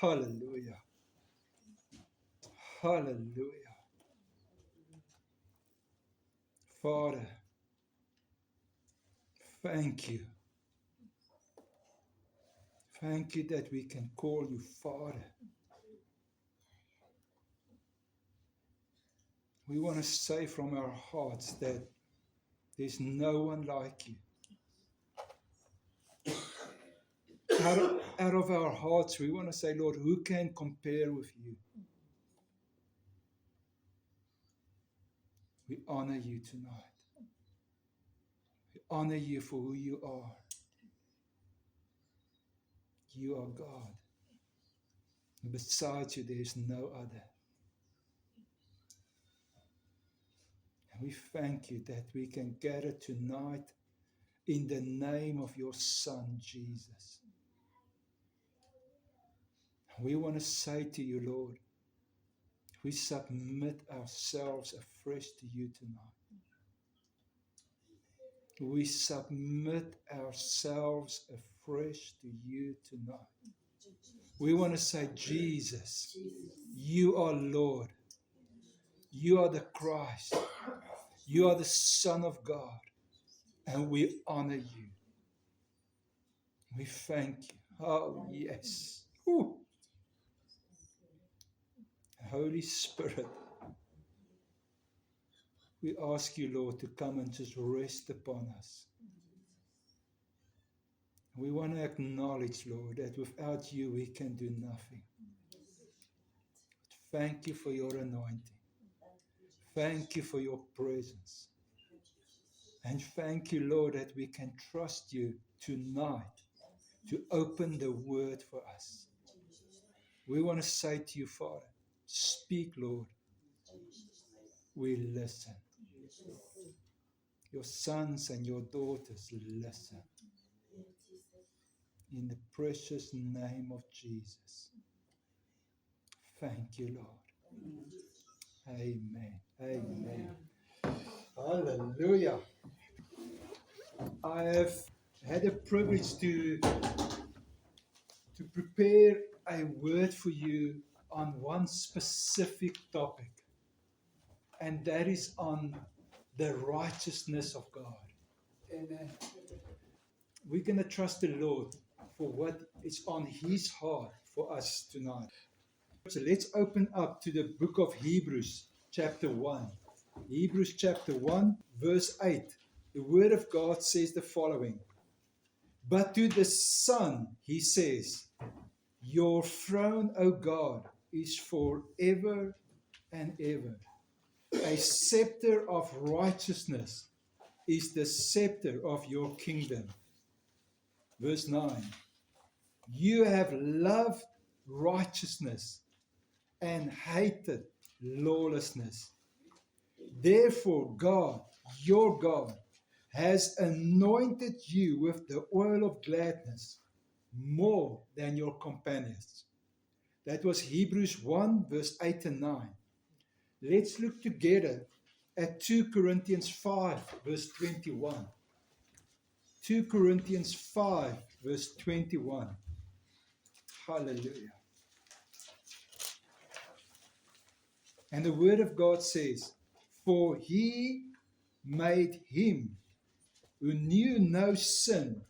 Hallelujah. Hallelujah. Father, thank you. Thank you that we can call you Father. We want to say from our hearts that there's no one like you. Out of our hearts, we want to say, Lord, who can compare with you? We honor you tonight. We honor you for who you are. You are God. Besides you, there is no other. And we thank you that we can gather tonight in the name of your Son, Jesus. We want to say to you, Lord, we submit ourselves afresh to you tonight. We submit ourselves afresh to you tonight. We want to say, Jesus, you are Lord. You are the Christ. You are the Son of God. And we honor you. We thank you. Oh, yes. Ooh. Holy Spirit, we ask you, Lord, to come and just rest upon us. We want to acknowledge, Lord, that without you we can do nothing. Thank you for your anointing. Thank you for your presence. And thank you, Lord, that we can trust you tonight to open the word for us. We want to say to you, Father, speak, Lord. We listen. Your sons and your daughters listen. In the precious name of Jesus. Thank you, Lord. Amen. Amen. Hallelujah. I have had a privilege to prepare a word for you on one specific topic, and that is on the righteousness of God. Amen. We're going to trust the Lord for what is on his heart for us tonight. So let's open up to the book of Hebrews, chapter 1. Hebrews chapter 1, verse 8. The word of God says the following. But to the Son, he says, your throne, O God, is forever and ever. A scepter of righteousness is the scepter of your kingdom. Verse 9. You have loved righteousness and hated lawlessness. Therefore, God, your God, has anointed you with the oil of gladness more than your companions. That was Hebrews 1, verse 8 and 9. Let's look together at 2 Corinthians 5, verse 21. 2 Corinthians 5, verse 21. Hallelujah. And the word of God says, for he made him who knew no sin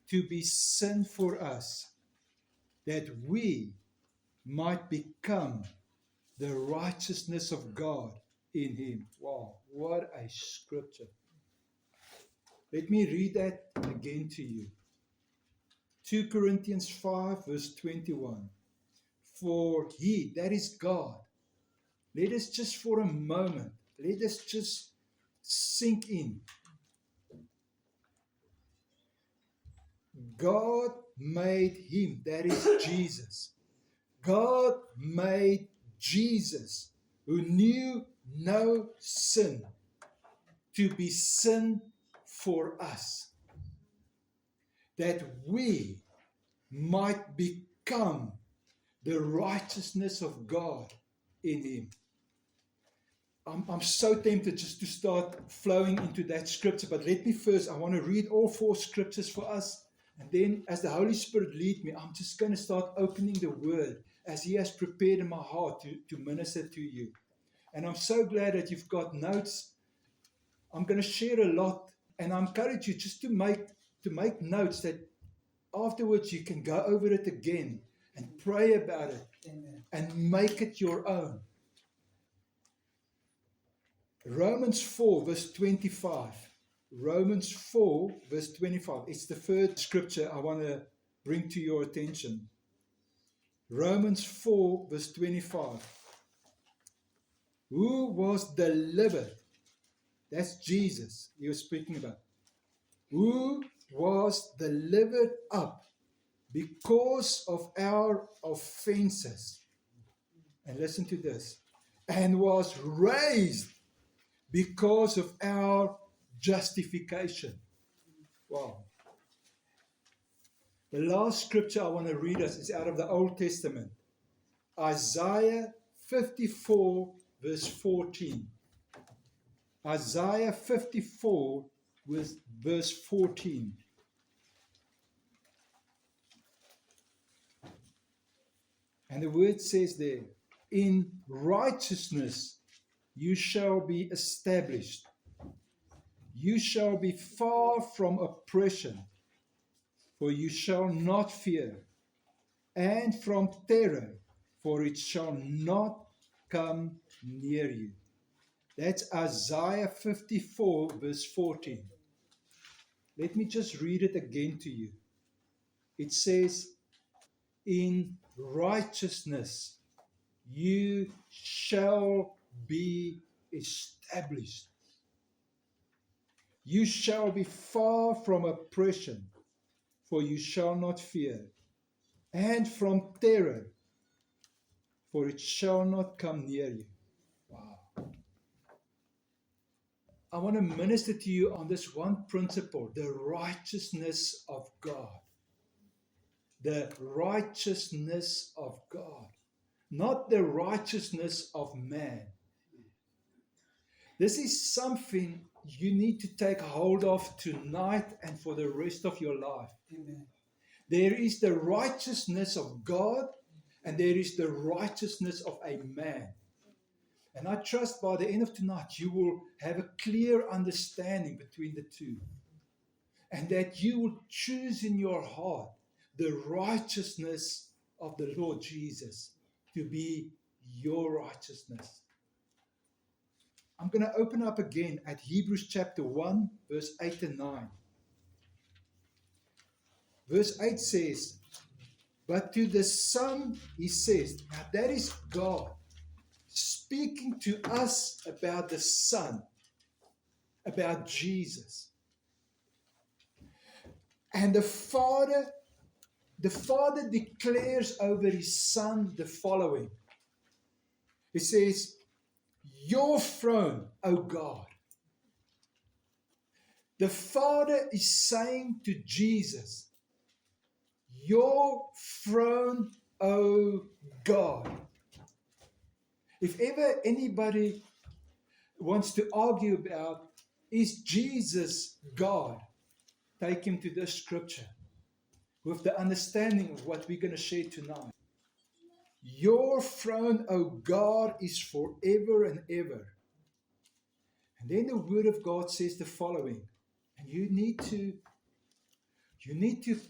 to be sin for us, that we might become the righteousness of God in him. Wow, what a scripture. Let me read that again to you. 2 Corinthians 5, verse 21. For he, that is God. Let us just for a moment, let us just sink in. God made him, that is Jesus. God made Jesus, who knew no sin, to be sin for us, that we might become the righteousness of God in him. I'm so tempted just to start flowing into that scripture, but let me first, I want to read all 4 scriptures for us, And then as the Holy Spirit lead me, I'm just going to start opening the Word as He has prepared in my heart to minister to you. And I'm so glad that you've got notes. I'm going to share a lot, and I encourage you just to make notes that afterwards you can go over it again and pray about it. Amen. And make it your own. Romans 4 verse 25. Romans 4 verse 25. It's the third scripture I want to bring to your attention. Romans 4 verse 25. Who was delivered? That's Jesus he was speaking about. Who was delivered up because of our offenses. And listen to this. And was raised because of our justification. Wow. The last scripture I want to read us is out of the Old Testament. Isaiah 54 verse 14. Isaiah 54 with verse 14. And the word says there, in righteousness you shall be established. You shall be far from oppression, for you shall not fear, and from terror, for it shall not come near you. That's Isaiah 54 verse 14. Let me just read it again to you. It says, in righteousness you shall be established. You shall be far from oppression, for you shall not fear, and from terror, for it shall not come near you. Wow. I want to minister to you on this one principle, the righteousness of God. The righteousness of God, not the righteousness of man. This is something you need to take hold of tonight and for the rest of your life. Amen. There is the righteousness of God and there is the righteousness of a man. And I trust by the end of tonight you will have a clear understanding between the two. And that you will choose in your heart the righteousness of the Lord Jesus to be your righteousness. I'm going to open up again at Hebrews chapter 1, verse 8 and 9. Verse 8 says, but to the Son, he says, now that is God speaking to us about the Son, about Jesus. And the Father declares over his Son the following. He says, your throne, O God. The Father is saying to Jesus, your throne, O God. If ever anybody wants to argue about, is Jesus God? Take him to this scripture with the understanding of what we're going to share tonight. Your throne, O God, is forever and ever. And then the word of God says the following, and you need to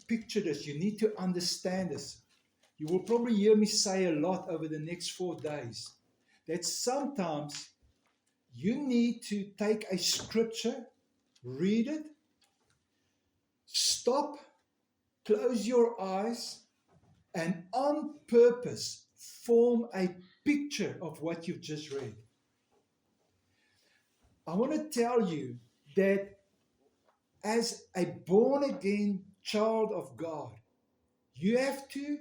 picture this, you need to understand this. You will probably hear me say a lot over the next 4 days, that sometimes you need to take a scripture, read it, stop, close your eyes, and on purpose form a picture of what you've just read. I want to tell you that as a born-again child of God, you have to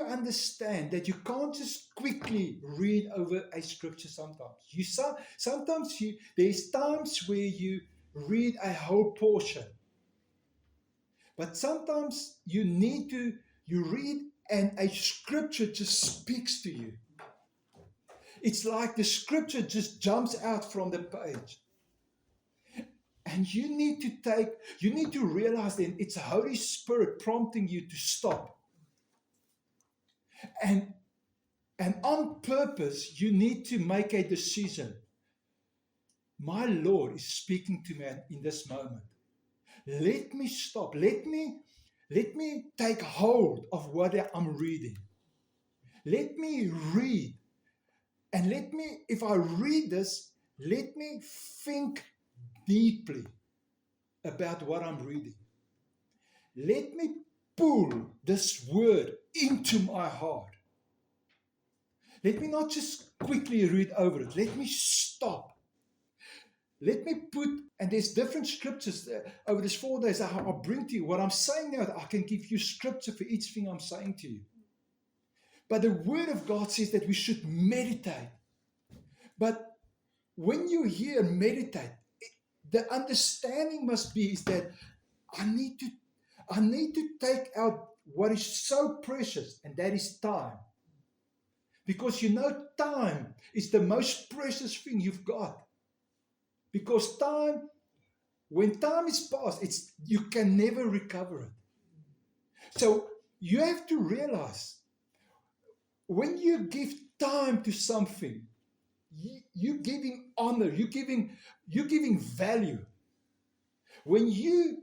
understand that you can't just quickly read over a scripture sometimes. There's times where you read a whole portion. But sometimes you read and a scripture just speaks to you. It's like the scripture just jumps out from the page. And you need to realize then it's the Holy Spirit prompting you to stop. And on purpose, you need to make a decision. My Lord is speaking to me in this moment. Let me stop. Let me take hold of what I'm reading. Let me read. And if I read this, let me think deeply about what I'm reading. Let me pull this word into my heart. Let me not just quickly read over it. Let me stop. Let me and there's different scriptures over these 4 days I'll bring to you. What I'm saying now, I can give you scripture for each thing I'm saying to you. But the Word of God says that we should meditate. But when you hear meditate, the understanding must be is that I need to take out what is so precious, and that is time. Because time is the most precious thing you've got. Because when time is past, you can never recover it. So you have to realize, when you give time to something, you're giving honor, you're giving value. When you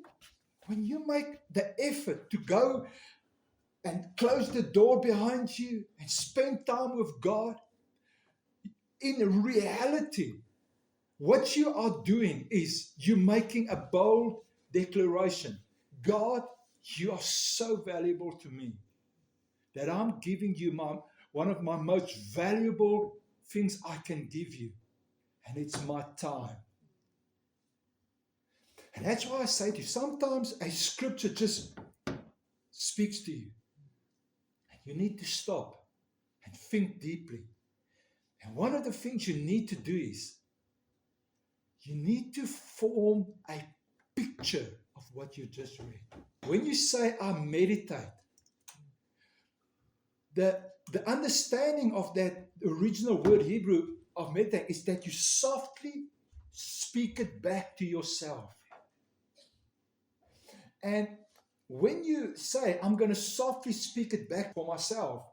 make the effort to go and close the door behind you and spend time with God, in reality, what you are doing is you're making a bold declaration. God, you are so valuable to me that I'm giving you one of my most valuable things I can give you, and it's my time. And that's why I say to you, sometimes a scripture just speaks to you, and you need to stop and think deeply. And one of the things you need to do is you need to form a picture of what you just read. When you say I meditate, the understanding of that original word Hebrew of meditate is that you softly speak it back to yourself. And when you say, I'm going to softly speak it back for myself,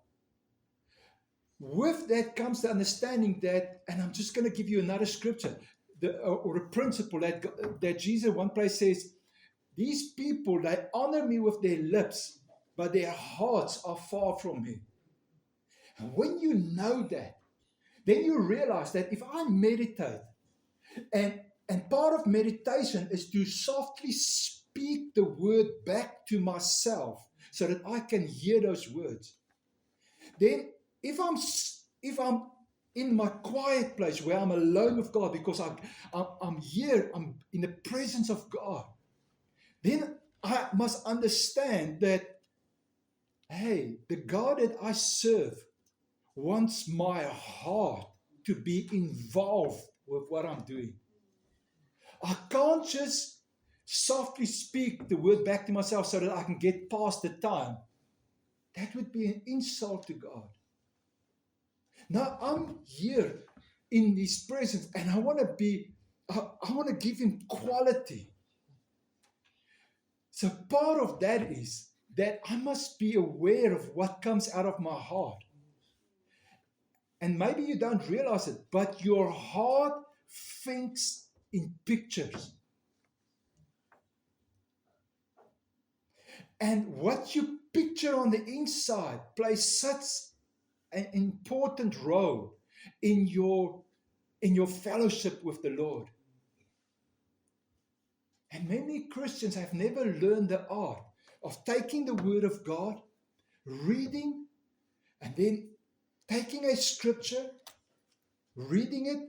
with that comes the understanding that, and I'm just going to give you another scripture, or a principle that Jesus one place says, these people, they honor me with their lips, but their hearts are far from me. And when you know that, then you realize that if I meditate, and part of meditation is to softly speak the word back to myself so that I can hear those words. Then if I'm in my quiet place where I'm alone with God, because I'm here, I'm in the presence of God, then I must understand that, hey, the God that I serve wants my heart to be involved with what I'm doing. I can't just softly speak the word back to myself so that I can get past the time. That would be an insult to God. Now I'm here in His presence, and I want to give Him quality. So part of that is that I must be aware of what comes out of my heart. And maybe you don't realize it, but your heart thinks in pictures. And what you picture on the inside plays such an important role in your fellowship with the Lord. And many Christians have never learned the art of taking the Word of God, reading, and then taking a scripture, reading it,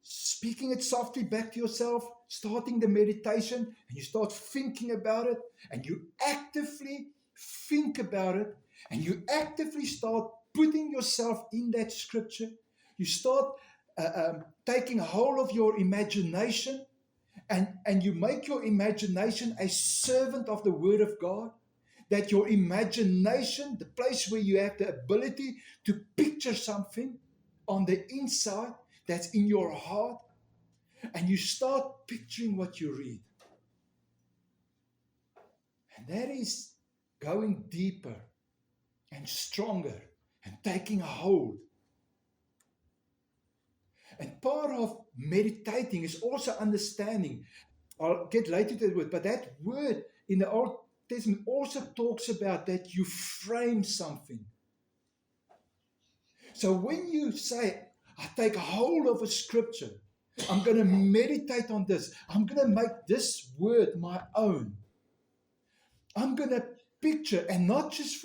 speaking it softly back to yourself, starting the meditation, and you start thinking about it, and you actively think about it, and you actively start putting yourself in that scripture. You start taking hold of your imagination, and you make your imagination a servant of the Word of God. That your imagination, the place where you have the ability to picture something on the inside that's in your heart, and you start picturing what you read. And that is going deeper and stronger and taking a hold. And part of meditating is also understanding. I'll get later to the word, but that word in the Old Testament also talks about that you frame something. So when you say, I take hold of a scripture, I'm going to meditate on this, I'm going to make this word my own. I'm going to picture, and not just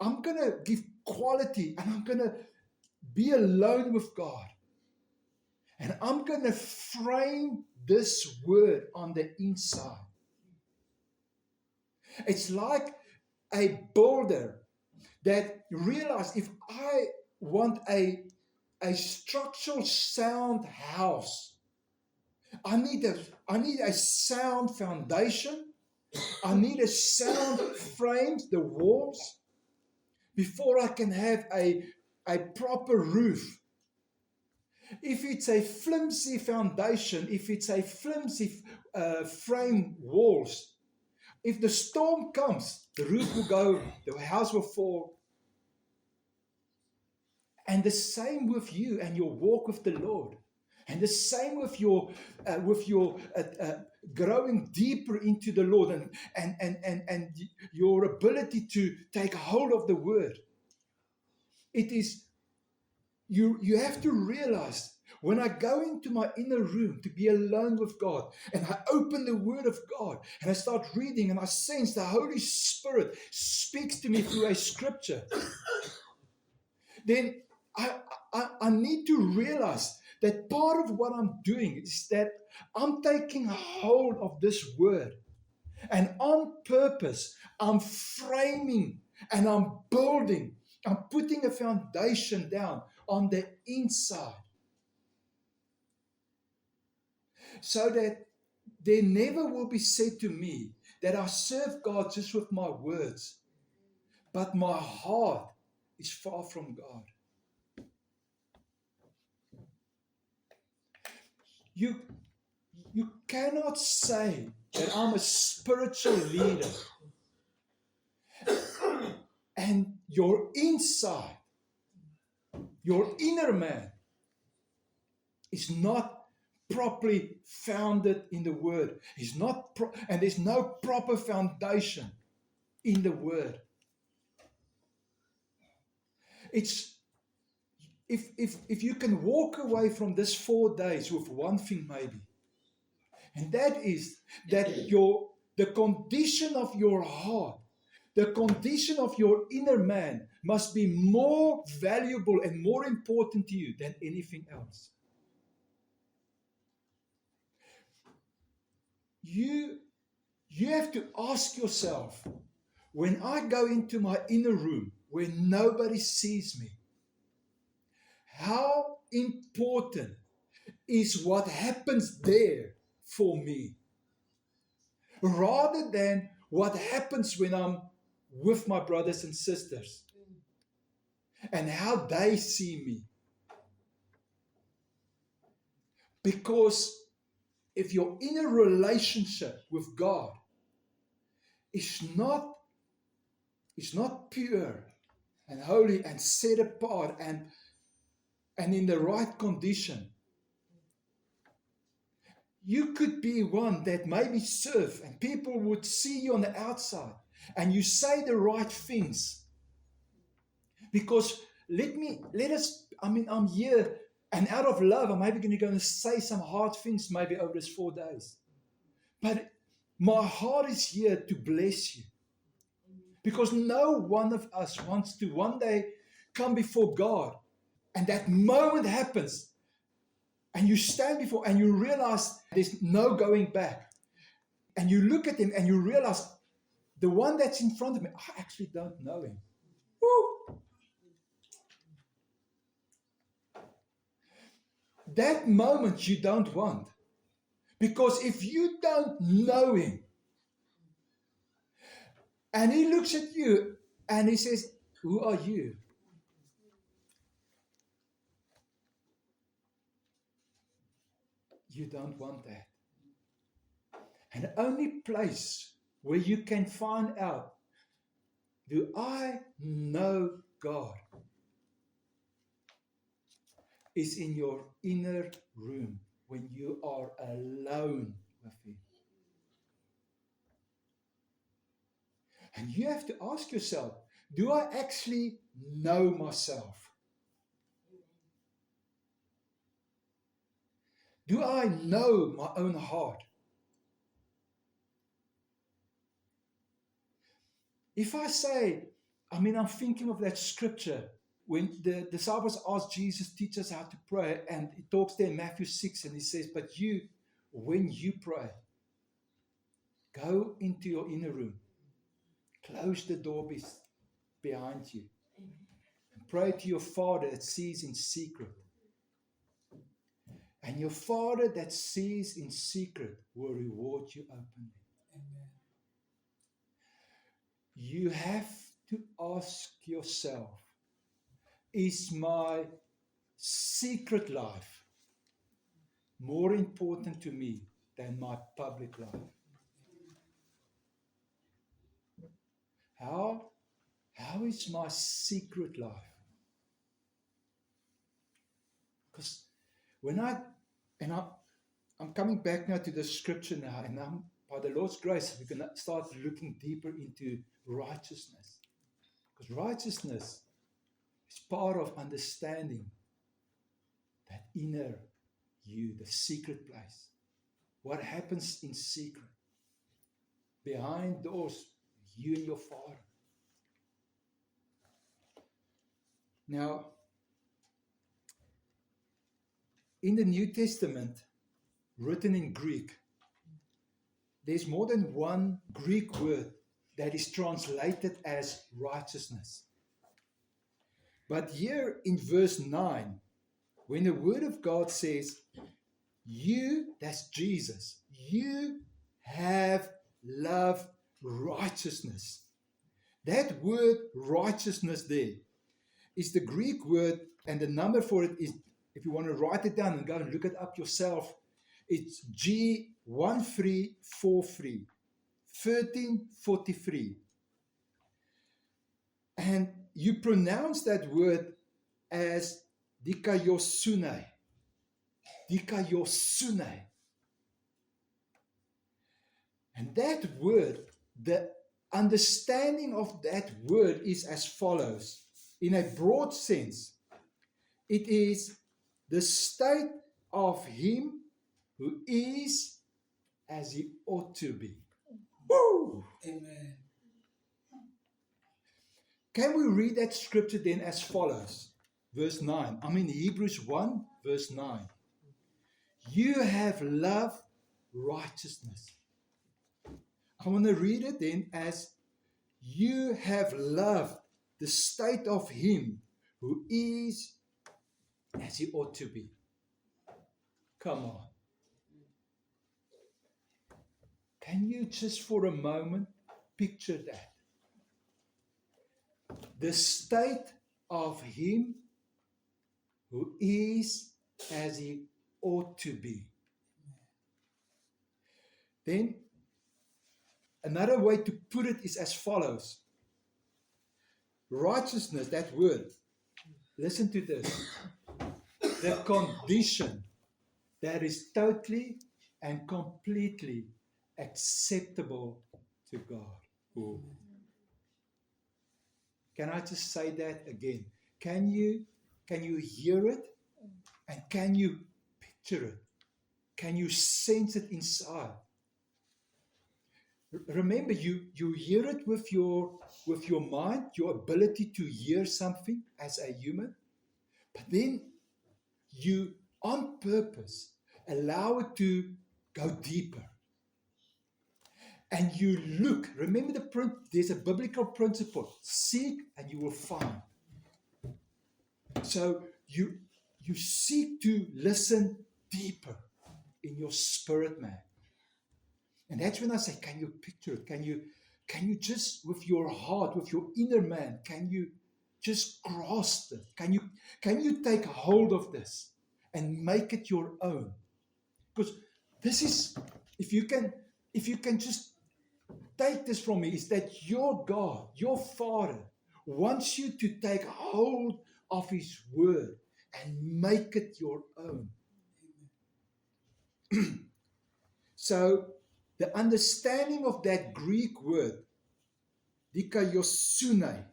I'm going to give quality, and I'm going to be alone with God. And I'm going to frame this word on the inside. It's like a builder that realizes, if I want a structural sound house, I need a sound foundation. I need a sound frames, the walls, before I can have a proper roof. If it's a flimsy foundation, if it's a flimsy frame walls, if the storm comes, the roof will go, the house will fall. And the same with you and your walk with the Lord. And the same with your growing deeper into the Lord and your ability to take hold of the word. It is, you have to realize, when I go into my inner room to be alone with God, and I open the Word of God, and I start reading, and I sense the Holy Spirit speaks to me through a scripture, then I need to realize that part of what I'm doing is that I'm taking hold of this Word, and on purpose, I'm framing and I'm building, I'm putting a foundation down on the inside, so that there never will be said to me that I serve God just with my words, but my heart is far from God. You cannot say that I'm a spiritual leader and your inside, your inner man, is not properly founded in the Word. It's not and there's no proper foundation in the Word. It's if you can walk away from this 4 days with one thing maybe, and that is that the condition of your heart, the condition of your inner man must be more valuable and more important to you than anything else. You have to ask yourself, when I go into my inner room where nobody sees me, how important is what happens there for me, rather than what happens when I'm with my brothers and sisters and how they see me. Because if your inner relationship with God is not pure and holy and set apart and in the right condition, you could be one that maybe serve and people would see you on the outside and you say the right things. Because I'm here, and out of love, I'm maybe going to say some hard things maybe over this 4 days. But my heart is here to bless you. Because no one of us wants to one day come before God, and that moment happens, and you stand before, and you realize there's no going back. And you look at him, and you realize the one that's in front of me, I actually don't know him. Woo! That moment you don't want. Because if you don't know him, and he looks at you, and he says, who are you? You don't want that. And the only place where you can find out, do I know God? Is in your inner room when you are alone with Him. And you have to ask yourself, do I actually know myself? Do I know my own heart? If I say, I'm thinking of that scripture when the disciples asked Jesus, teach us how to pray, and he talks there in Matthew 6, and he says, but you, when you pray, go into your inner room, close the door behind you, and pray to your Father that sees in secret. And your Father that sees in secret will reward you openly. Amen. You have to ask yourself, is my secret life more important to me than my public life? How is my secret life? Because I'm coming back now to the scripture now, and by the Lord's grace, we're going to start looking deeper into righteousness. Because righteousness is part of understanding that inner you, the secret place. What happens in secret? Behind doors, you and your Father. Now, in the New Testament, written in Greek, there's more than one Greek word that is translated as righteousness. But here in verse 9, when the word of God says, you, that's Jesus, you have loved righteousness. That word righteousness there is the Greek word, and the number for it is, if you want to write it down and go and look it up yourself, it's G1343, 1343. And you pronounce that word as dikaiosune. Dikaiosune. And that word, the understanding of that word is as follows. In a broad sense, it is the state of him who is as he ought to be. Woo! Amen. Can we read that scripture then as follows? Verse 9. I'm in Hebrews 1, verse 9. You have loved righteousness. I want to read it then as you have loved the state of him who is as he ought to be. Come on. Can you just for a moment picture that? The state of him who is as he ought to be. Then another way to put it is as follows. Righteousness, that word. Listen to this. The condition that is totally and completely acceptable to God. Ooh. Can I just say that again? Can you hear it? And can you picture it? Can you sense it inside? Remember, you hear it with your mind, your ability to hear something as a human, but then you, on purpose, allow it to go deeper. And you look. Remember there's a biblical principle. Seek and you will find. So you seek to listen deeper in your spirit, man. And that's when I say, can you picture it? Can you just, with your heart, with your inner man, can you just grasp it? Can you take hold of this and make it your own? Because this is, if you can just take this from me, is that your God, your Father, wants you to take hold of His word and make it your own. So, the understanding of that Greek word, dikaiosune,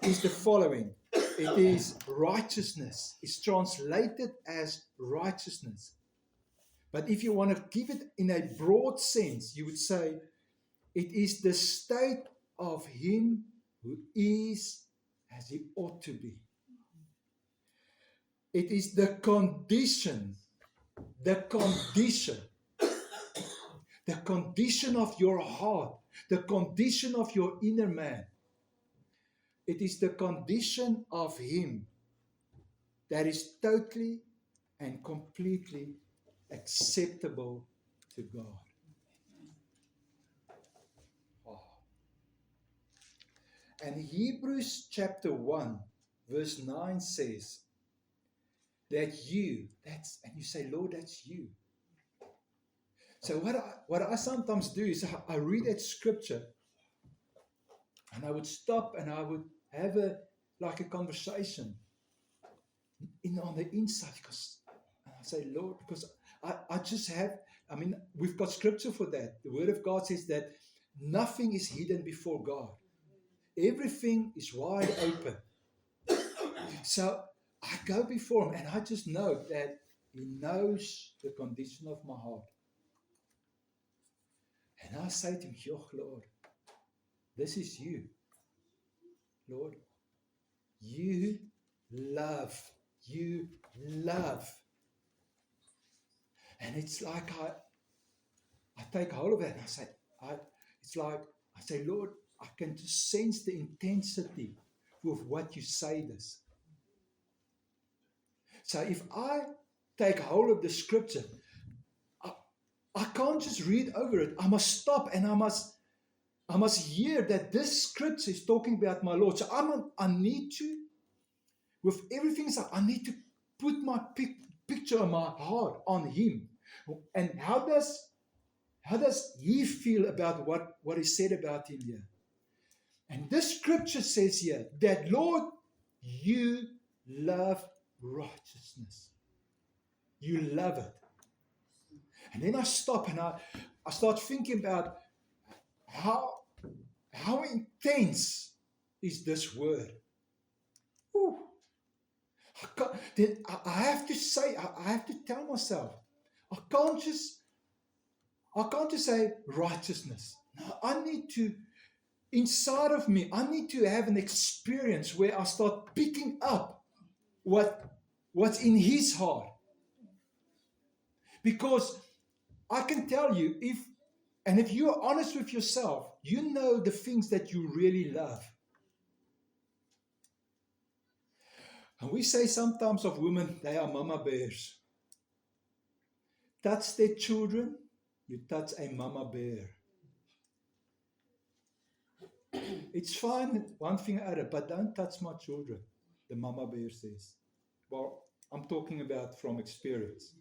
is the following. It is righteousness. It's translated as righteousness. But if you want to give it in a broad sense, you would say it is the state of him who is as he ought to be. It is the condition of your heart, the condition of your inner man. It is the condition of him that is totally and completely acceptable to God. Oh. And Hebrews chapter 1 verse 9 says that and you say, Lord, that's you. So what I sometimes do is I read that scripture and I would stop and I would have a conversation on the inside, because I say, Lord, because we've got scripture for that. The word of God says that nothing is hidden before God. Everything is wide open. So I go before him and I just know that he knows the condition of my heart. And I say to him, Lord, this is you. Lord, you love. And it's like I take hold of it and I say, Lord, I can just sense the intensity with what you say this. So if I take hold of the scripture, I can't just read over it. I must stop and I must hear that this scripture is talking about my Lord. So I need to, with everything, I need to put my picture of my heart on him. And how does he feel about what is said about him here? And this scripture says here that, Lord, you love righteousness. You love it. And then I stop and I start thinking about how intense is this word. Ooh. I have to tell myself, I can't just say righteousness. No, I need to, inside of me, I need to have an experience where I start picking up what's in his heart. Because I can tell you, if you are honest with yourself, you know the things that you really love. And we say sometimes of women, they are mama bears. Touch their children, you touch a mama bear. It's fine, one thing at a time, but don't touch my children, the mama bear says. Well, I'm talking about from experience.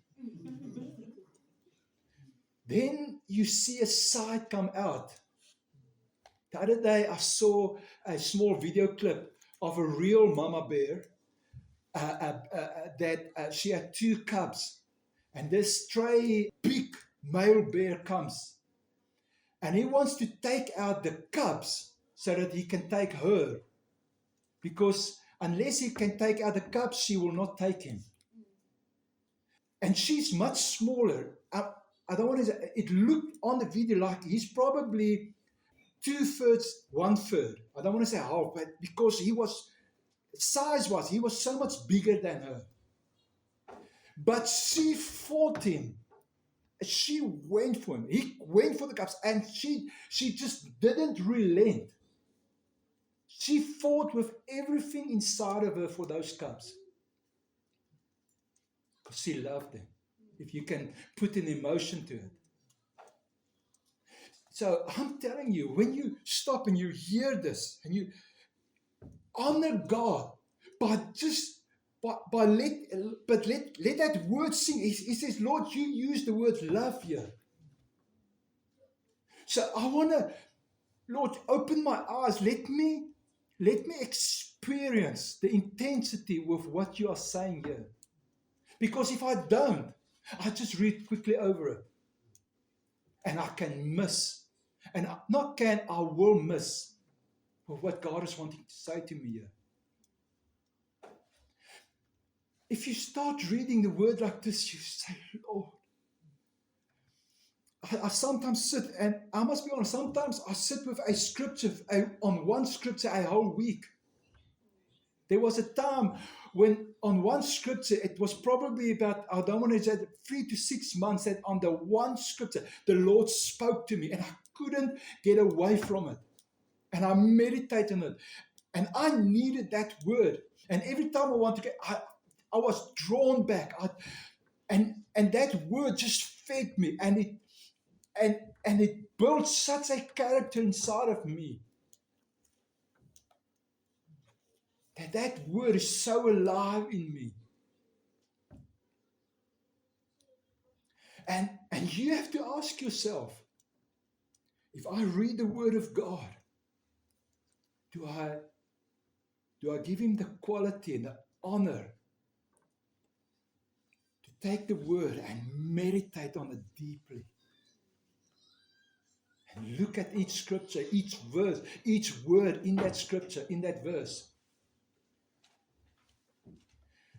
Then you see a side come out. The other day I saw a small video clip of a real mama bear that she had 2 cubs. And this stray big male bear comes. And he wants to take out the cubs so that he can take her. Because unless he can take out the cubs, she will not take him. And she's much smaller. I don't want to say, it looked on the video like he's probably 2/3, 1/3. I don't want to say half, but because he was so much bigger than her. But she fought him. She went for him. He went for the cubs, and she just didn't relent. She fought with everything inside of her for those cubs. Because she loved them. If you can put an emotion to it. So I'm telling you, when you stop and you hear this and you honor God, let that word sing. He says, Lord, you use the word love here. So I want to, Lord, open my eyes. Let me experience the intensity with what you are saying here. Because if I don't, I just read quickly over it. And I can miss. And I will miss what God is wanting to say to me here. If you start reading the word like this, you say, Lord, I sometimes sit, and I must be honest, sometimes I sit with a scripture, on one scripture a whole week. There was a time when on one scripture, it was probably about, I don't want to say 3 to 6 months, that on the one scripture, the Lord spoke to me and I couldn't get away from it. And I meditated on it. And I needed that word. And every time I want to get, I was drawn back. And that word just fed me. And it built such a character inside of me. That word is so alive in me. And you have to ask yourself, if I read the word of God, do I give him the quality and the honor to take the word and meditate on it deeply? And look at each scripture, each verse, each word in that scripture, in that verse.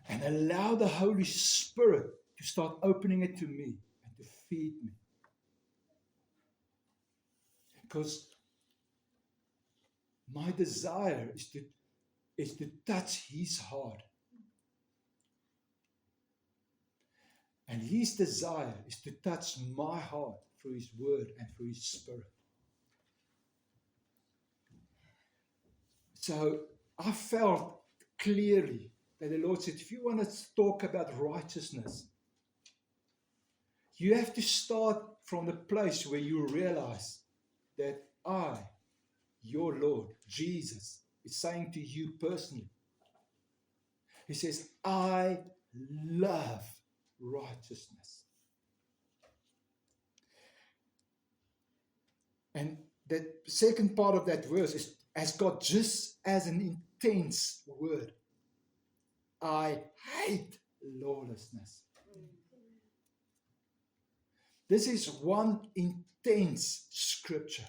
And allow the Holy Spirit to start opening it to me and to feed me. Because my desire is to touch his heart. And his desire is to touch my heart through his word and through his spirit. So I felt clearly that the Lord said, if you want to talk about righteousness, you have to start from the place where you realize that I, your Lord, Jesus, is saying to you personally. He says, I love righteousness. And that second part of that verse has got just as an intense word. I hate lawlessness. This is one intense scripture.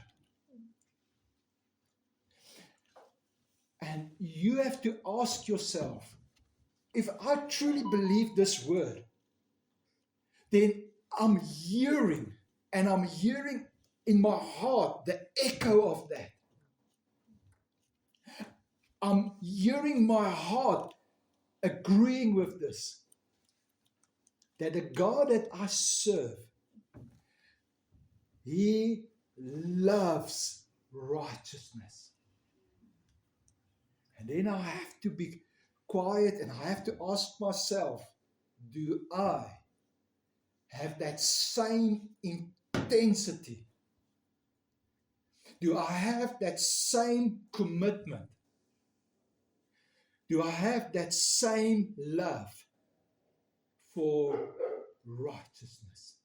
And you have to ask yourself, if I truly believe this word, then I'm hearing in my heart the echo of that. I'm hearing my heart agreeing with this. That the God that I serve, he loves righteousness. And then I have to be quiet and I have to ask myself, do I have that same intensity? Do I have that same commitment? Do I have that same love for righteousness?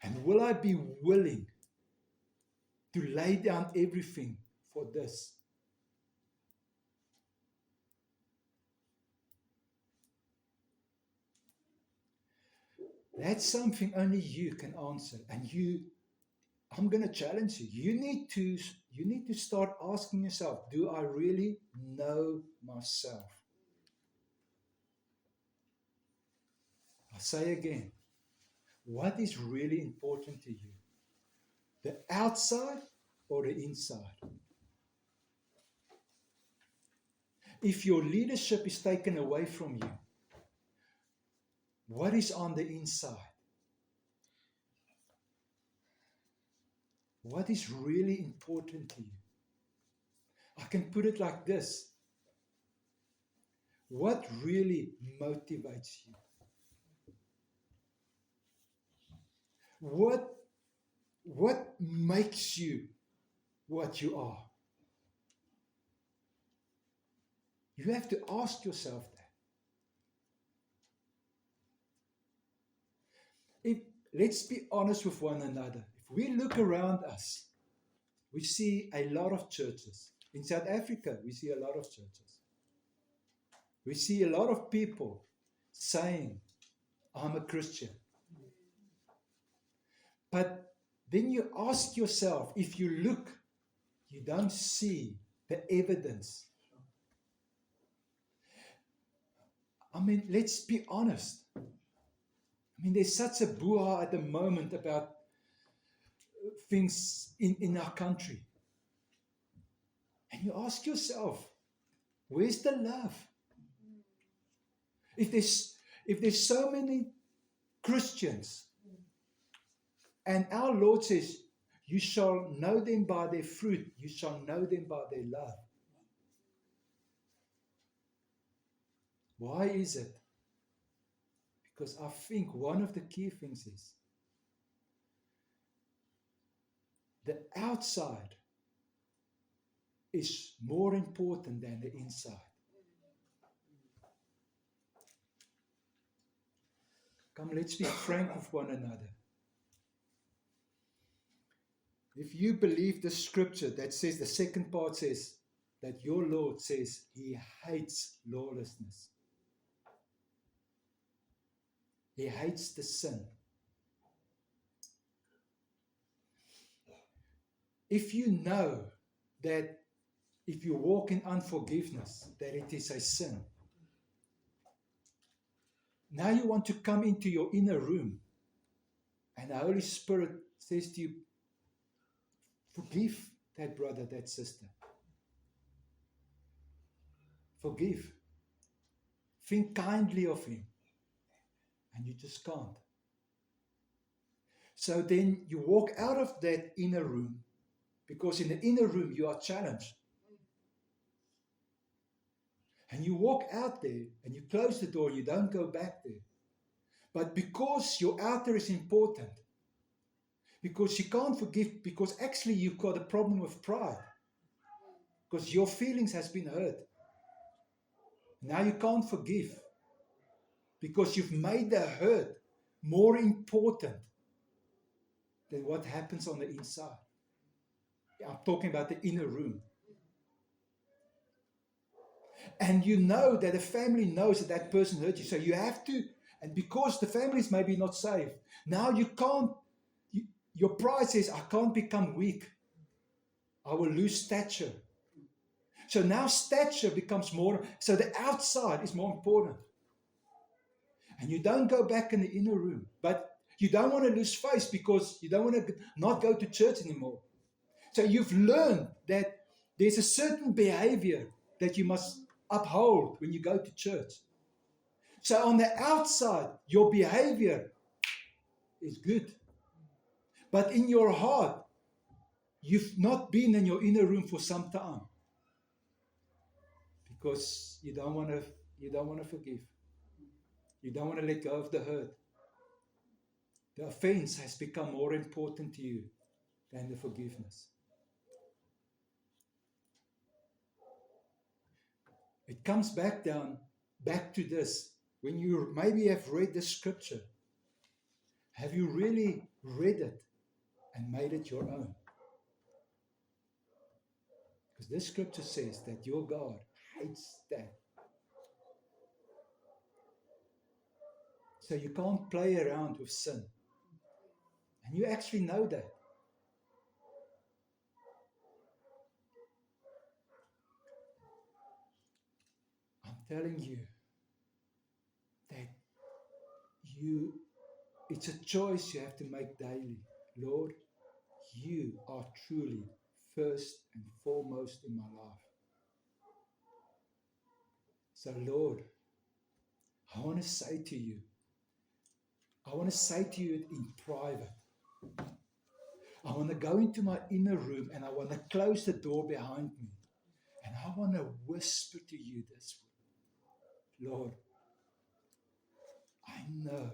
And will I be willing to lay down everything for this? That's something only you can answer. And I'm going to challenge you. You need to start asking yourself, do I really know myself? I'll say again, what is really important to you? The outside or the inside? If your leadership is taken away from you, what is on the inside? What is really important to you? I can put it like this. What really motivates you? What makes you what you are? You have to ask yourself that. Let's be honest with one another. If we look around us, we see a lot of churches. In South Africa, we see a lot of churches. We see a lot of people saying, I'm a Christian. But then you ask yourself, if you look, you don't see the evidence. I mean, let's be honest. I mean, there's such a brouhaha at the moment about things in our country. And you ask yourself, where's the love? If there's so many Christians, and our Lord says, you shall know them by their fruit, you shall know them by their love. Why is it? Because I think one of the key things is the outside is more important than the inside. Come, let's be frank with one another. If you believe the scripture that says, the second part says, that your Lord says he hates lawlessness. He hates the sin. If you know that if you walk in unforgiveness, that it is a sin, now you want to come into your inner room, and the Holy Spirit says to you, forgive that brother, that sister. Forgive. Think kindly of him. And you just can't. So then you walk out of that inner room, because in the inner room you are challenged. And you walk out there and you close the door, you don't go back there. But because your outer is important, because you can't forgive, because actually you've got a problem with pride, because your feelings has been hurt. Now you can't forgive, because you've made the hurt more important than what happens on the inside. I'm talking about the inner room. And you know that the family knows that that person hurt you. So you have to, and because the family is maybe not safe, now you can't, your pride says, I can't become weak. I will lose stature. So now stature becomes more, so the outside is more important. And you don't go back in the inner room. But you don't want to lose face because you don't want to not go to church anymore. So you've learned that there's a certain behavior that you must uphold when you go to church. So on the outside, your behavior is good. But in your heart, you've not been in your inner room for some time. Because you don't want to forgive. You don't want to let go of the hurt. The offense has become more important to you than the forgiveness. It comes back to this. When you maybe have read the scripture, have you really read it and made it your own? Because this scripture says that your God hates that. So you can't play around with sin. And you actually know that. I'm telling you that it's a choice you have to make daily. Lord, you are truly first and foremost in my life. So Lord, I want to say to you it in private. I want to go into my inner room and I want to close the door behind me. And I want to whisper to you this word. Lord, I know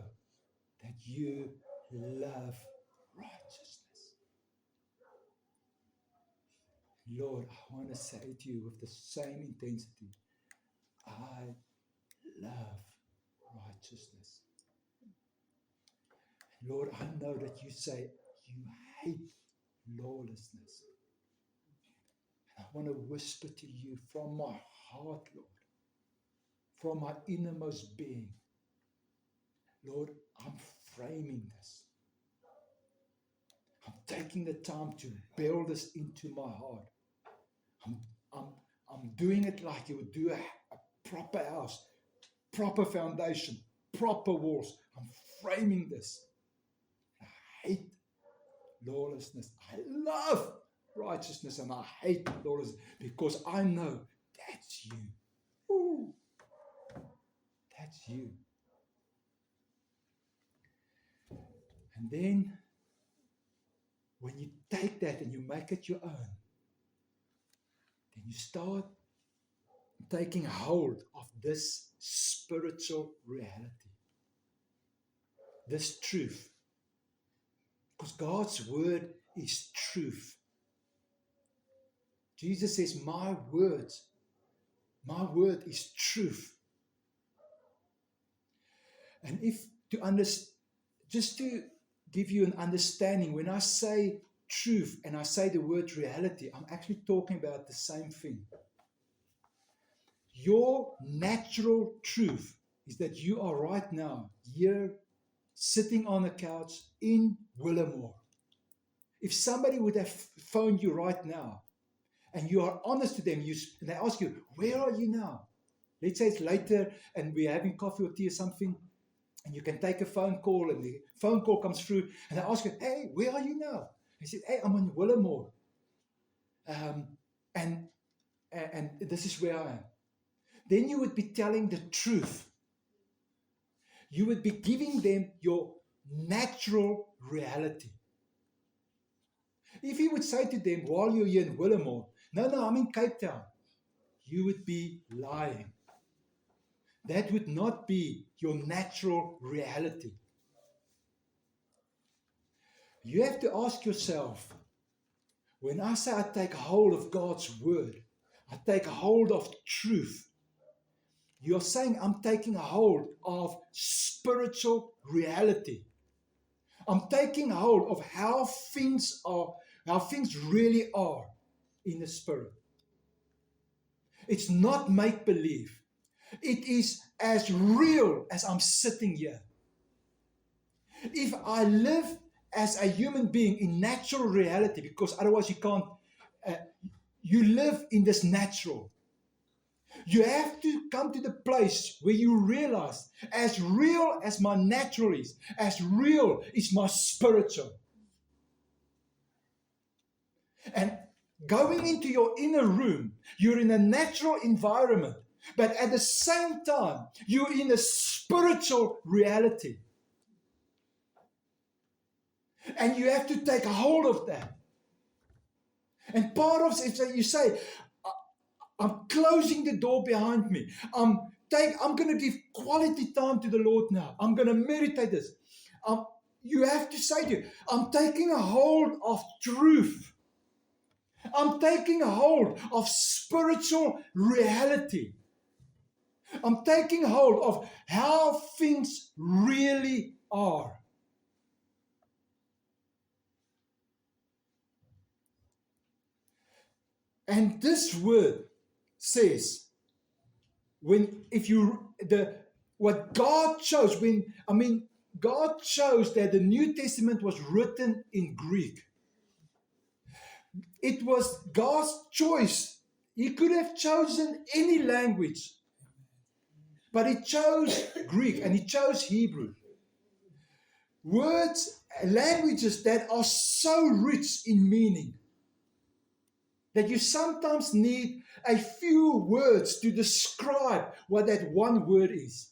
that you love righteousness. Lord, I want to say to you with the same intensity, I love righteousness. Lord, I know that you say you hate lawlessness. I want to whisper to you from my heart, Lord, from my innermost being, Lord, I'm framing this. I'm taking the time to build this into my heart. I'm doing it like you would do a proper house, proper foundation, proper walls. I'm framing this. I hate lawlessness. I love righteousness and I hate lawlessness because I know that's you. Ooh, that's you. And then when you take that and you make it your own, then you start taking hold of this spiritual reality, this truth. Because God's word is truth. Jesus says, my word is truth. And just to give you an understanding, when I say truth and I say the word reality, I'm actually talking about the same thing. Your natural truth is that you are right now here sitting on a couch in Willamore. If somebody would have phoned you right now and you are honest to them, and they ask you, where are you now? Let's say it's later and we're having coffee or tea or something, and you can take a phone call and the phone call comes through and they ask you, hey, where are you now? He said, hey, I'm in Willamore. And this is where I am. Then you would be telling the truth. You would be giving them your natural reality. If you would say to them while you're here in Willamore, no, I'm in Cape Town, you would be lying. That would not be your natural reality. You have to ask yourself, when I say I take hold of God's word, I take hold of truth, you're saying I'm taking a hold of spiritual reality. I'm taking hold of how things really are in the spirit. It's not make-believe. It is as real as I'm sitting here. If I live as a human being in natural reality, because otherwise you can't, you live in this natural. You have to come to the place where you realize, as real as my natural is, as real is my spiritual. And going into your inner room, you're in a natural environment, but at the same time, you're in a spiritual reality. And you have to take hold of that. And part of it is you say, I'm closing the door behind me. I'm going to give quality time to the Lord now. I'm going to meditate this. You have to say to you, I'm taking a hold of truth. I'm taking a hold of spiritual reality. I'm taking hold of how things really are. And this word says, what God chose, God chose that the New Testament was written in Greek. It was God's choice. He could have chosen any language, but He chose Greek and He chose Hebrew. Languages that are so rich in meaning that you sometimes need a few words to describe what that one word is.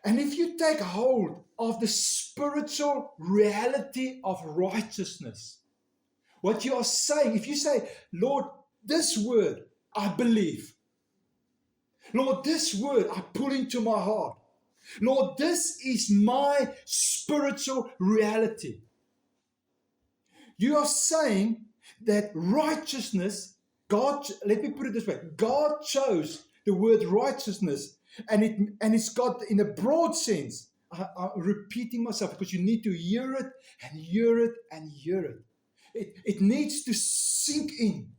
And if you take hold of the spiritual reality of righteousness, what you are saying, if you say, Lord, this word I believe. Lord, this word I put into my heart. Lord, this is my spiritual reality. You are saying that righteousness, let me put it this way, God chose the word righteousness, and it's got, in a broad sense, I'm repeating myself because you need to hear it and hear it and hear it. It needs to sink in.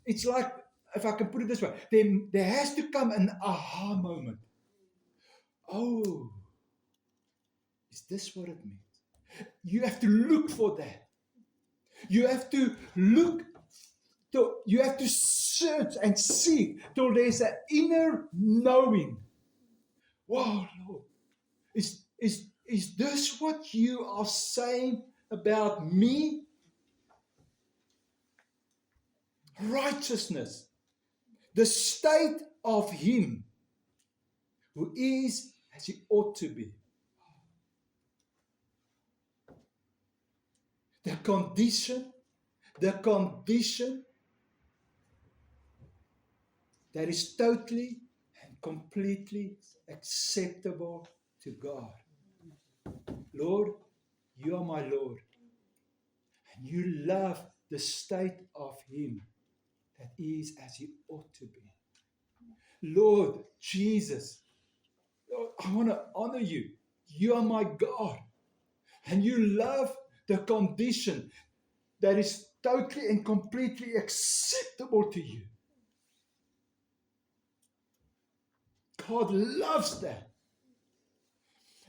It's like, if I can put it this way, there has to come an aha moment. Oh, is this what it means? You have to look for that. You have to look, you have to search and seek till there's an inner knowing. Wow, Lord, is this what you are saying about me? Righteousness, the state of him who is as he ought to be. The condition that is totally and completely acceptable to God. Lord, you are my Lord. And you love the state of him that is as he ought to be. Lord Jesus, Lord, I want to honor you. You are my God. And you love the condition that is totally and completely acceptable to you. God loves that.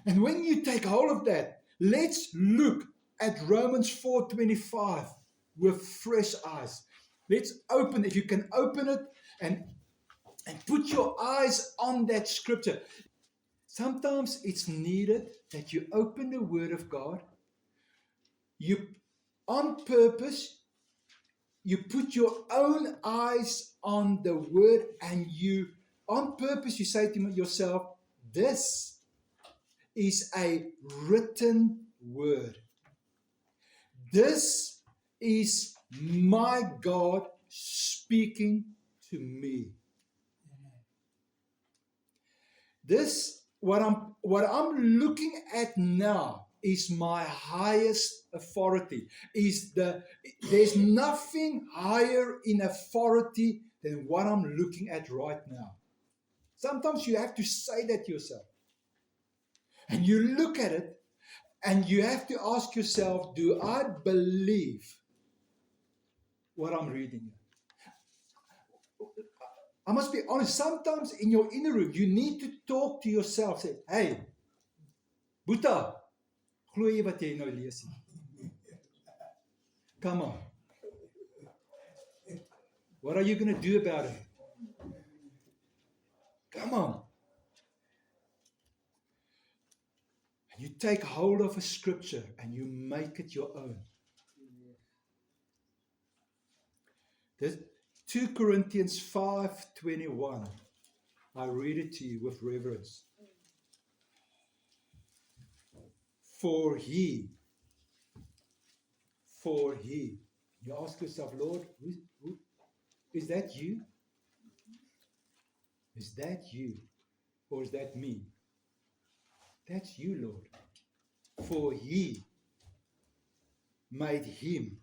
And when you take hold of that, let's look at Romans 4:25 with fresh eyes. Let's open, if you can open it and put your eyes on that scripture. Sometimes it's needed that you open the Word of God. You, on purpose, you put your own eyes on the Word, and you, on purpose, you say to yourself, this is a written word. This is my God speaking to me. This, what I'm looking at now is my highest authority. There's nothing higher in authority than what I'm looking at right now. Sometimes you have to say that to yourself. And you look at it and you have to ask yourself, do I believe what I'm reading? I must be honest, sometimes in your inner room, you need to talk to yourself. Say, hey, Boeta, glo jy wat jy nou lees? Come on. What are you going to do about it? Come on. And you take hold of a scripture and you make it your own. There's 2 Corinthians 5:21. I read it to you with reverence. For he. You ask yourself, Lord, who is that you? Is that you? Or is that me? That's you, Lord. For he made him.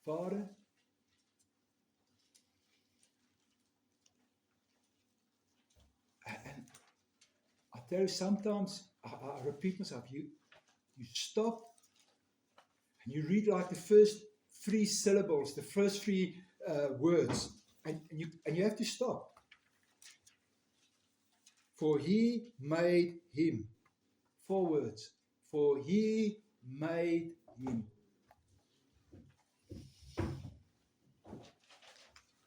Father, and I tell you, sometimes I repeat myself. You stop and you read like the first 3 syllables, the first 3 words, and you have to stop. For he made him. 4 words. For he made him.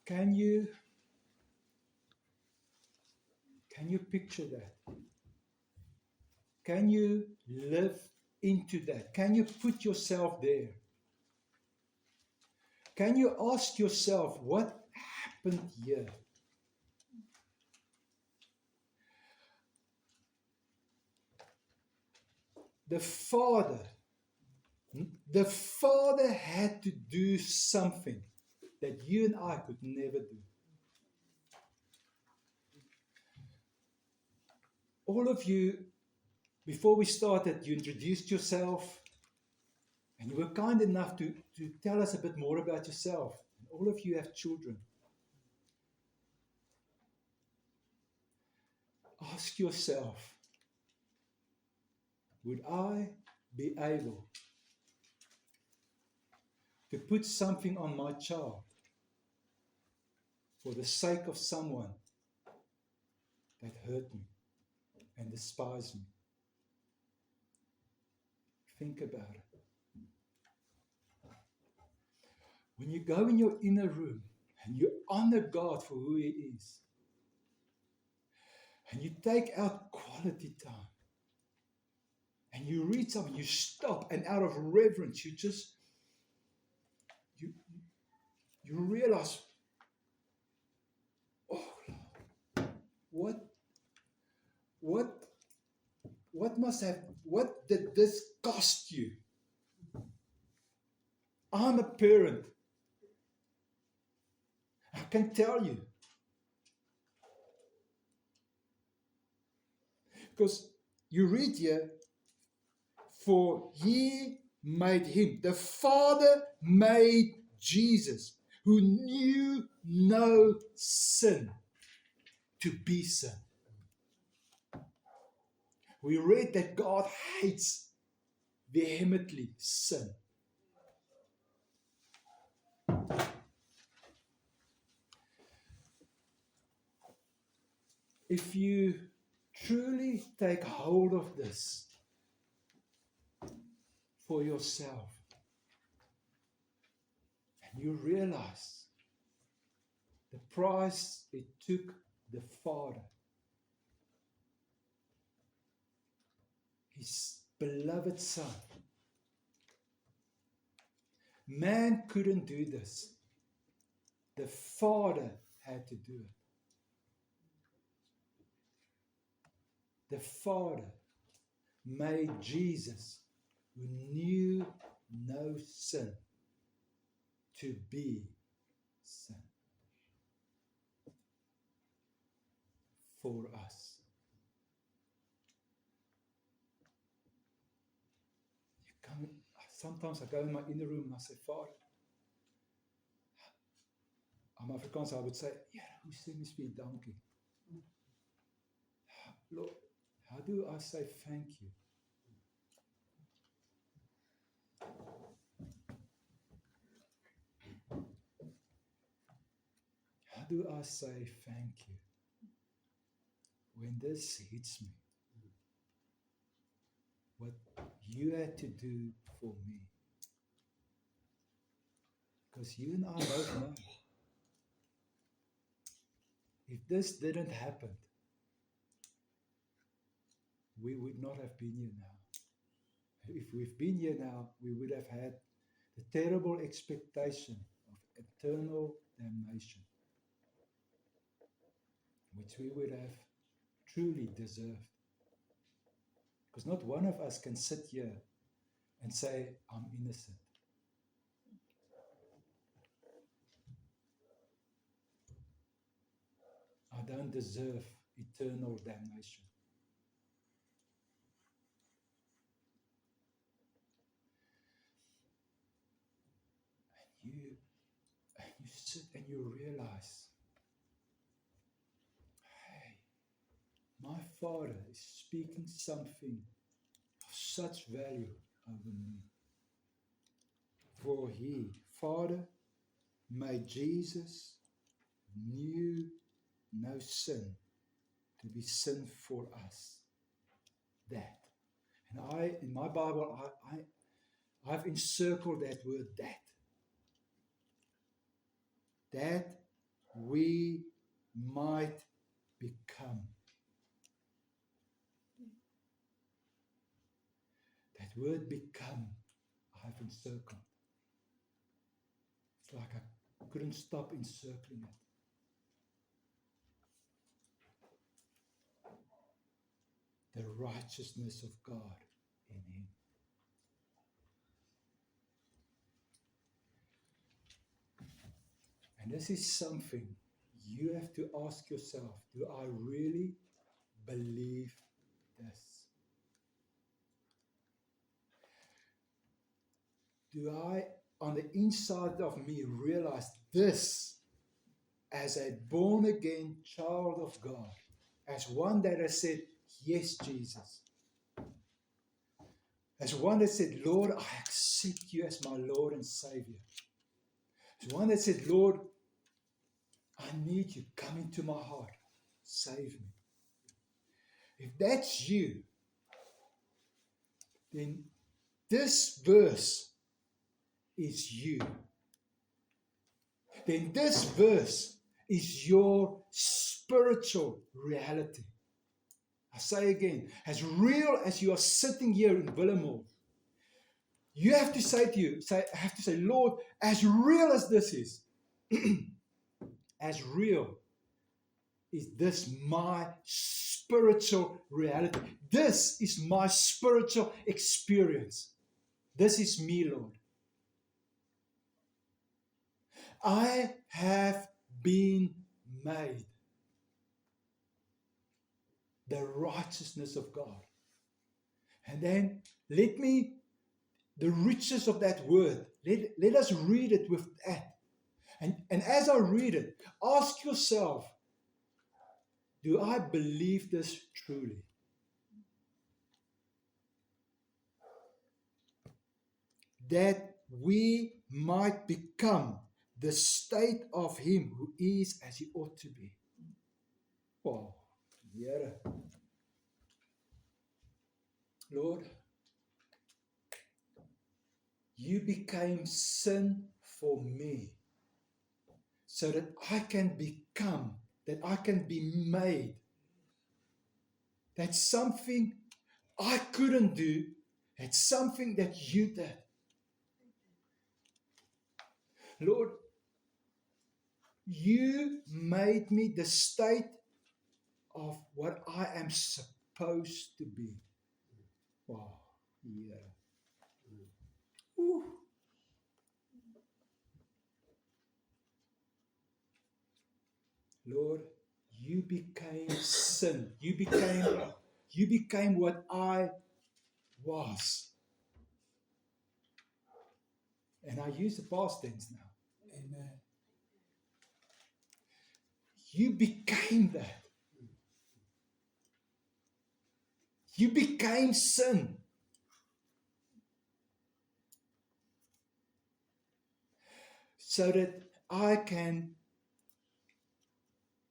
Can you picture that? Can you live into that? Can you put yourself there? Can you ask yourself, what happened here? The Father had to do something that you and I could never do. All of you, before we started, you introduced yourself and you were kind enough to tell us a bit more about yourself. All of you have children. ask yourself, would I be able to put something on my child for the sake of someone that hurt me and despised me? Think about it. When you go in your inner room and you honor God for who He is, and you take out quality time, and you read something, you stop, and out of reverence, you realize, oh Lord, what did this cost you? I'm a parent. I can tell you. Because you read here, for He made Him. The Father made Jesus, who knew no sin, to be sin. We read that God hates vehemently sin. If you truly take hold of this for yourself, and you realize the price it took the Father, His beloved Son. Man couldn't do this. The Father had to do it. The Father made Jesus, who knew no sin, to be sin for us. Sometimes I go in my inner room and I say, Father, I'm Afrikaans, I would say, yeah, who sent me a donkey? Lord, how do I say thank you? How do I say thank you when this hits me? What you had to do for me. Because you and I both know, if this didn't happen, we would not have been here now. If we've been here now, we would have had the terrible expectation of eternal damnation, which we would have truly deserved. Because not one of us can sit here and say, I'm innocent. I don't deserve eternal damnation. And you sit and you realize, hey, my Father is speaking something of such value over me. For He, Father, made Jesus, knew no sin, to be sin for us. That. And in my Bible, I've encircled that word, that. That we might become. That word become, I've encircled. It's like I couldn't stop encircling it. The righteousness of God in Him. And this is something you have to ask yourself, do I really believe this? Do I, on the inside of me, realize this as a born-again child of God, as one that has said, yes, Jesus. As one that said, Lord, I accept you as my Lord and Savior. As one that said, Lord, I need you. Come into my heart. Save me. If that's you, then this verse is you. Then this verse is your spiritual reality. I say again, as real as you are sitting here in Willemore, you have to say, Lord, as real as this is, as real is this my spiritual reality. This is my spiritual experience. This is me, Lord. I have been made the righteousness of God. And then the riches of that word, let us read it with that. And as I read it, ask yourself, do I believe this truly? That we might become the state of him who is as he ought to be. Oh, Here, Lord, you became sin for me so that I can become, that I can be made. That's something I couldn't do. It's something that you did. Lord, you made me the state of what I am supposed to be. Wow, yeah. Ooh. Lord, you became sin. You became what I was. And I use the past tense now. Amen. You became that. You became sin. So that I can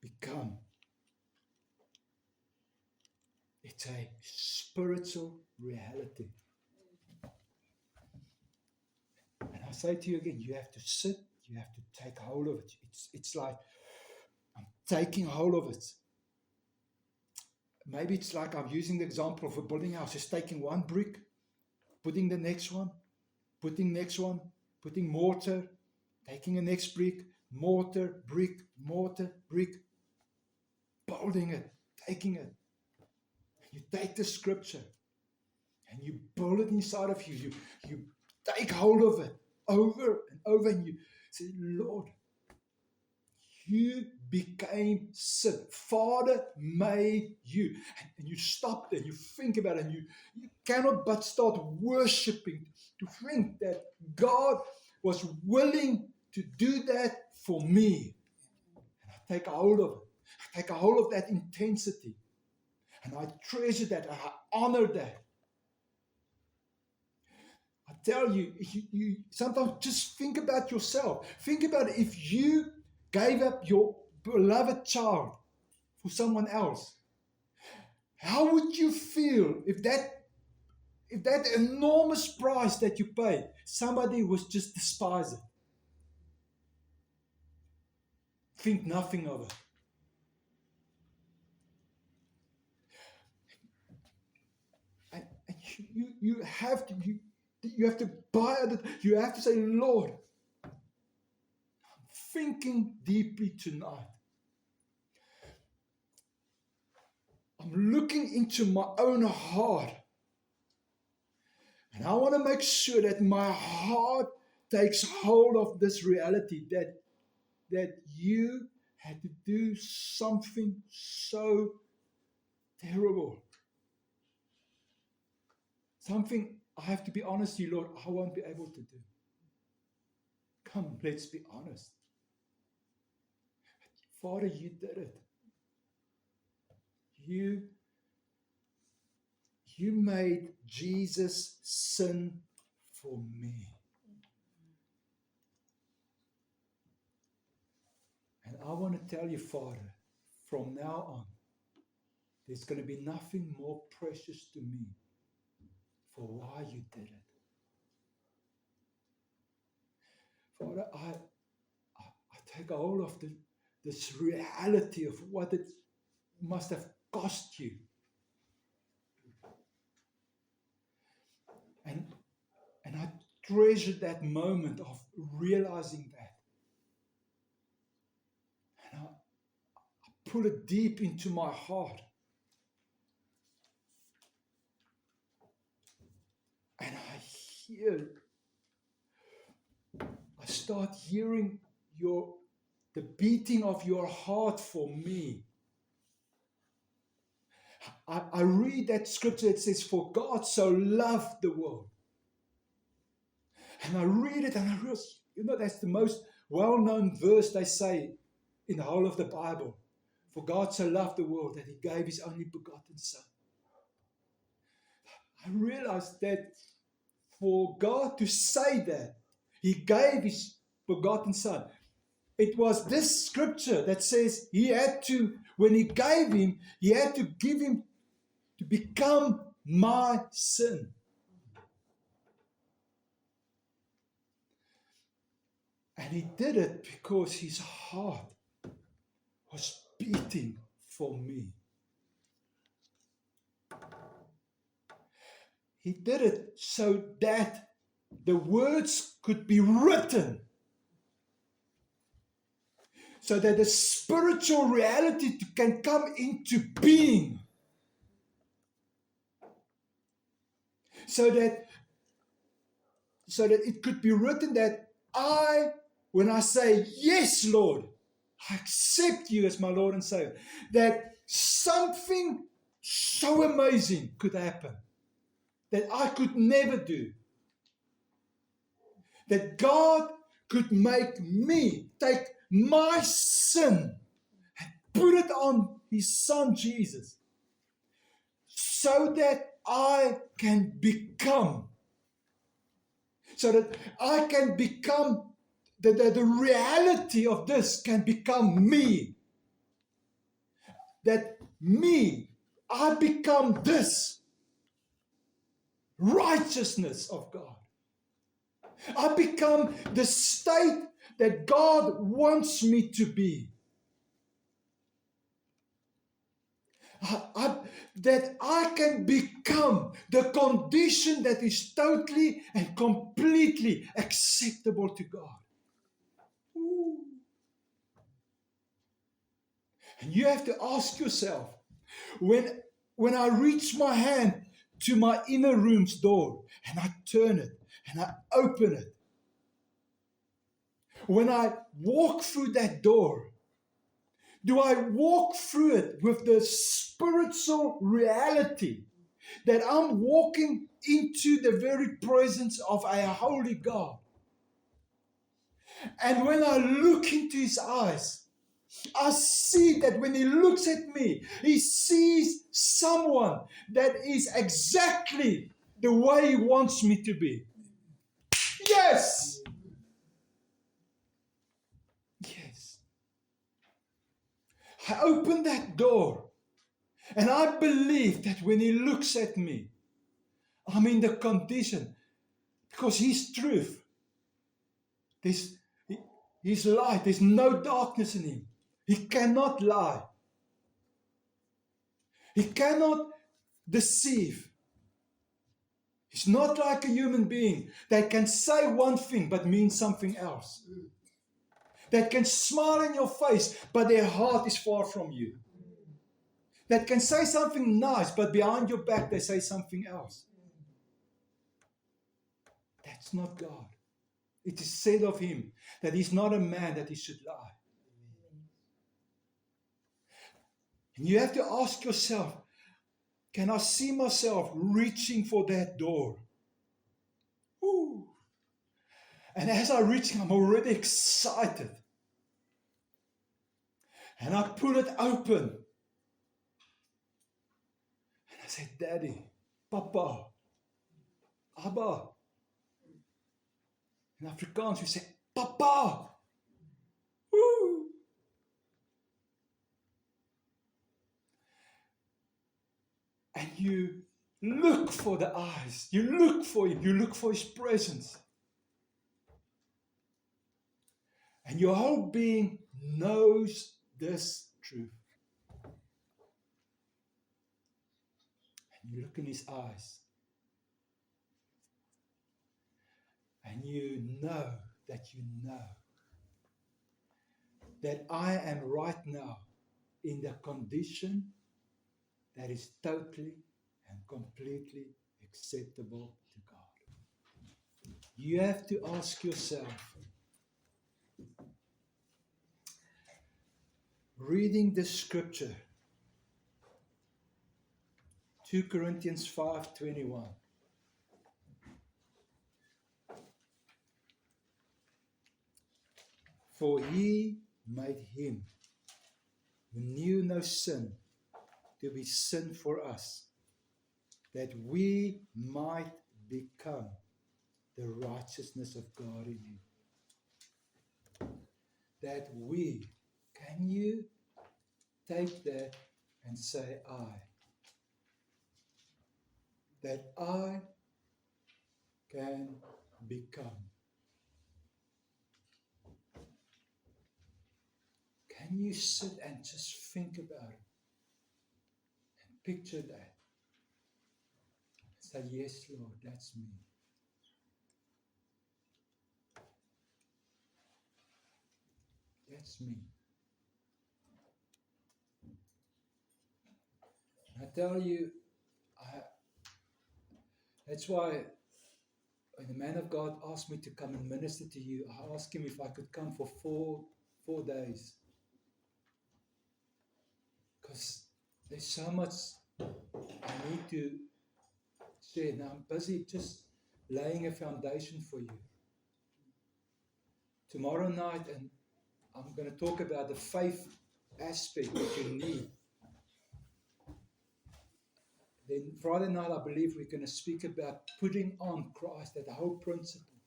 become. It's a spiritual reality. And I say to you again, you have to sit, you have to take hold of it. It's like I'm taking hold of it. Maybe it's like I'm using the example of a building house. Just taking one brick, putting the next one, putting next one, putting mortar, taking the next brick, mortar, brick, building it, taking it. You take the scripture and you build it inside of you. You take hold of it over and over, and you say, Lord, you became sin. Father made you. And you stop and you think about it, and you cannot but start worshiping, to think that God was willing to do that for me. And I take a hold of it. I take a hold of that intensity. And I treasure that. I honor that. I tell you, you sometimes just think about yourself. Think about if you gave up your beloved child for someone else. How would you feel if that enormous price that you paid, somebody was just despise it? Think nothing of it. And you have to buy it. You have to say, Lord, I'm thinking deeply tonight. I'm looking into my own heart. And I want to make sure that my heart takes hold of this reality that you had to do something so terrible. Something, I have to be honest with you, Lord, I won't be able to do. Come, let's be honest. Father, you did it. You made Jesus sin for me. And I want to tell you, Father, from now on, there's going to be nothing more precious to me for why you did it. Father, I take hold of this reality of what it must have cost you. And I treasure that moment of realizing that. And I pull it deep into my heart. And I start hearing the beating of your heart for me. I read that scripture, it says, for God so loved the world. And I read it and I realize, that's the most well-known verse they say in the whole of the Bible. For God so loved the world that he gave his only begotten Son. I realized that for God to say that, he gave his begotten Son. It was this scripture that says he had to, when he gave him, he had to give him to become my sin. And he did it because his heart was beating for me. He did it so that the words could be written, so that the spiritual reality can come into being. So that it could be written that when I say, yes, Lord, I accept you as my Lord and Savior, that something so amazing could happen that I could never do. That God could make me take my sin and put it on his Son Jesus, so that I can become, the reality of this can become me. That I become this righteousness of God. I become the state that God wants me to be. That I can become the condition that is totally and completely acceptable to God. Ooh. And you have to ask yourself, when I reach my hand to my inner room's door and I turn it and I open it, when I walk through that door, do I walk through it with the spiritual reality that I'm walking into the very presence of a holy God? And when I look into his eyes, I see that when he looks at me, he sees someone that is exactly the way he wants me to be. Yes! Yes. I open that door and I believe that when he looks at me, I'm in the condition, because he's truth. He's light. There's no darkness in him. He cannot lie. He cannot deceive. He's not like a human being that can say one thing but mean something else. That can smile in your face but their heart is far from you. That can say something nice but behind your back they say something else. That's not God. It is said of him that he's not a man that he should lie. And you have to ask yourself, can I see myself reaching for that door? Ooh. And as I reach, I'm already excited. And I pull it open. I said, Daddy, Papa, Abba. In Afrikaans, we say, Papa. Woo! And you look for the eyes. You look for him. You look for his presence. And your whole being knows this truth. And you look in his eyes. And you know that I am right now in the condition that is totally and completely acceptable to God. You have to ask yourself, reading the scripture, 2 Corinthians 5:21. For he made him who knew no sin to be sin for us, that we might become the righteousness of God in him. That we, can you take that and say I? That I can become. Can you sit and just think about it? And picture that. Say, yes, Lord, that's me. That's me. I tell you, that's why when the man of God asked me to come and minister to you, I asked him if I could come for four days. Because there's so much I need to share. Now I'm busy just laying a foundation for you. Tomorrow night, and I'm going to talk about the faith aspect that you need. Then Friday night, I believe we're going to speak about putting on Christ, that whole principle. And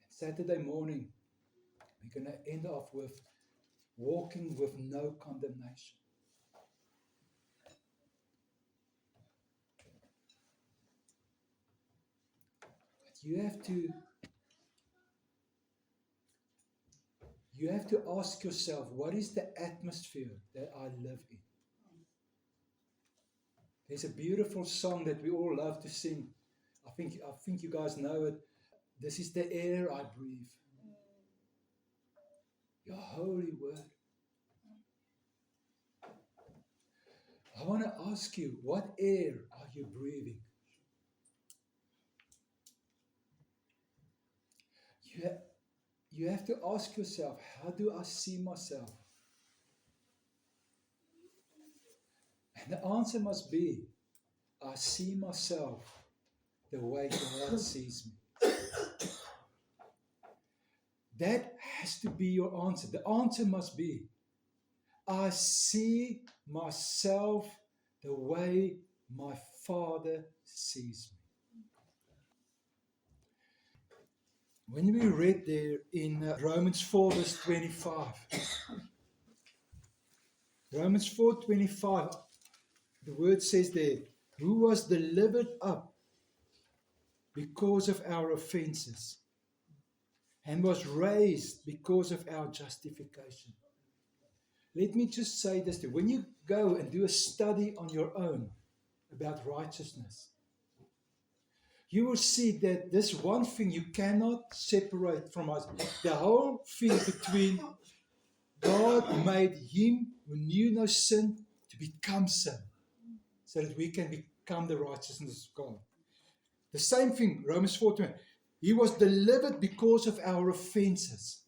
Saturday morning, we're going to end off with walking with no condemnation. But you have to ask yourself, what is the atmosphere that I live in? There's a beautiful song that we all love to sing. I think you guys know it. This is the air I breathe. Your holy word. I want to ask you, what air are you breathing? You have to ask yourself, how do I see myself? And the answer must be, I see myself the way God sees me. That has to be your answer. The answer must be, I see myself the way my Father sees me. When we read there in Romans 4 verse 25, Romans 4:25, the word says there, who was delivered up because of our offenses and was raised because of our justification. Let me just say this to you. When you go and do a study on your own about righteousness, you will see that this one thing you cannot separate from us. The whole thing between God made him who knew no sin to become sin, so that we can become the righteousness of God. The same thing, Romans 4:20. He was delivered because of our offenses.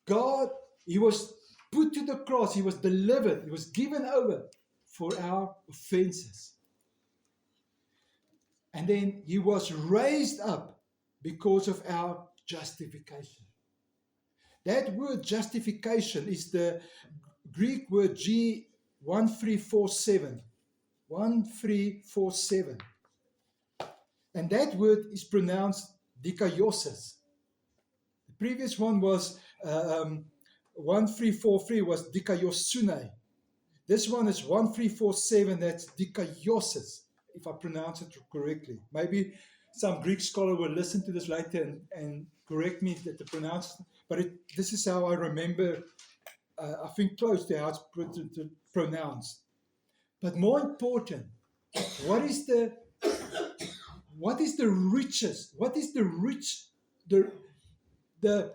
God, he was put to the cross. He was delivered. He was given over for our offenses. And then he was raised up because of our justification. That word justification is the Greek word G1347. 1347. And that word is pronounced dikaiosis. The previous one was 1343 was dikaiosune. This one is 1347, that's dikaiosis, if I pronounce it correctly. Maybe some Greek scholar will listen to this later and correct me that the pronounce, but this is how I remember, I think close to how it's pronounced. But more important, what is the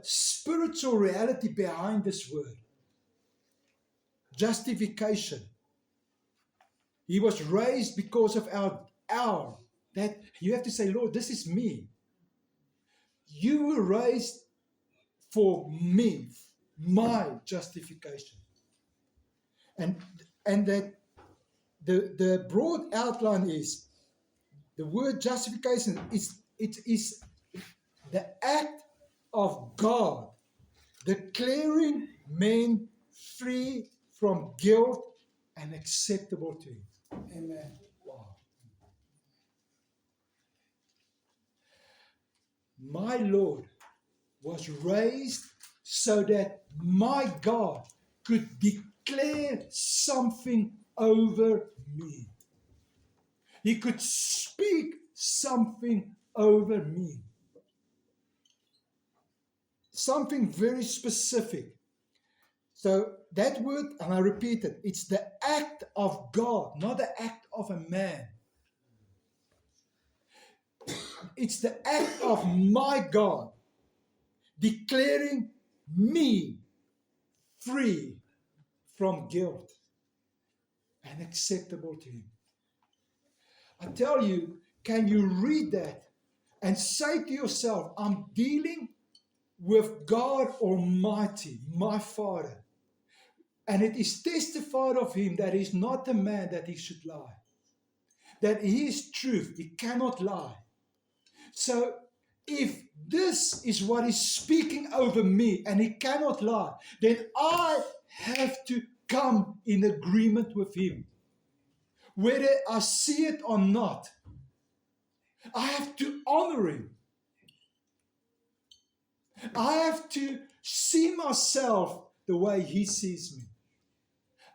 spiritual reality behind this word? Justification. He was raised because of our that you have to say, Lord, this is me. You were raised for me, my justification. And that the broad outline is the word justification it is the act of God declaring men free from guilt and acceptable to Him. Amen. Wow. My Lord was raised so that my God could declare something over me. He could speak something over me. Something very specific. So that word, and I repeat it, it's the act of God, not the act of a man. It's the act of my God declaring me free from guilt and acceptable to Him. I tell you, can you read that and say to yourself, I'm dealing with God Almighty, my Father. And it is testified of Him that He is not a man that He should lie. That He is truth, He cannot lie. So if this is what is speaking over me and He cannot lie, then I have to come in agreement with Him. Whether I see it or not, I have to honor Him. I have to see myself the way He sees me.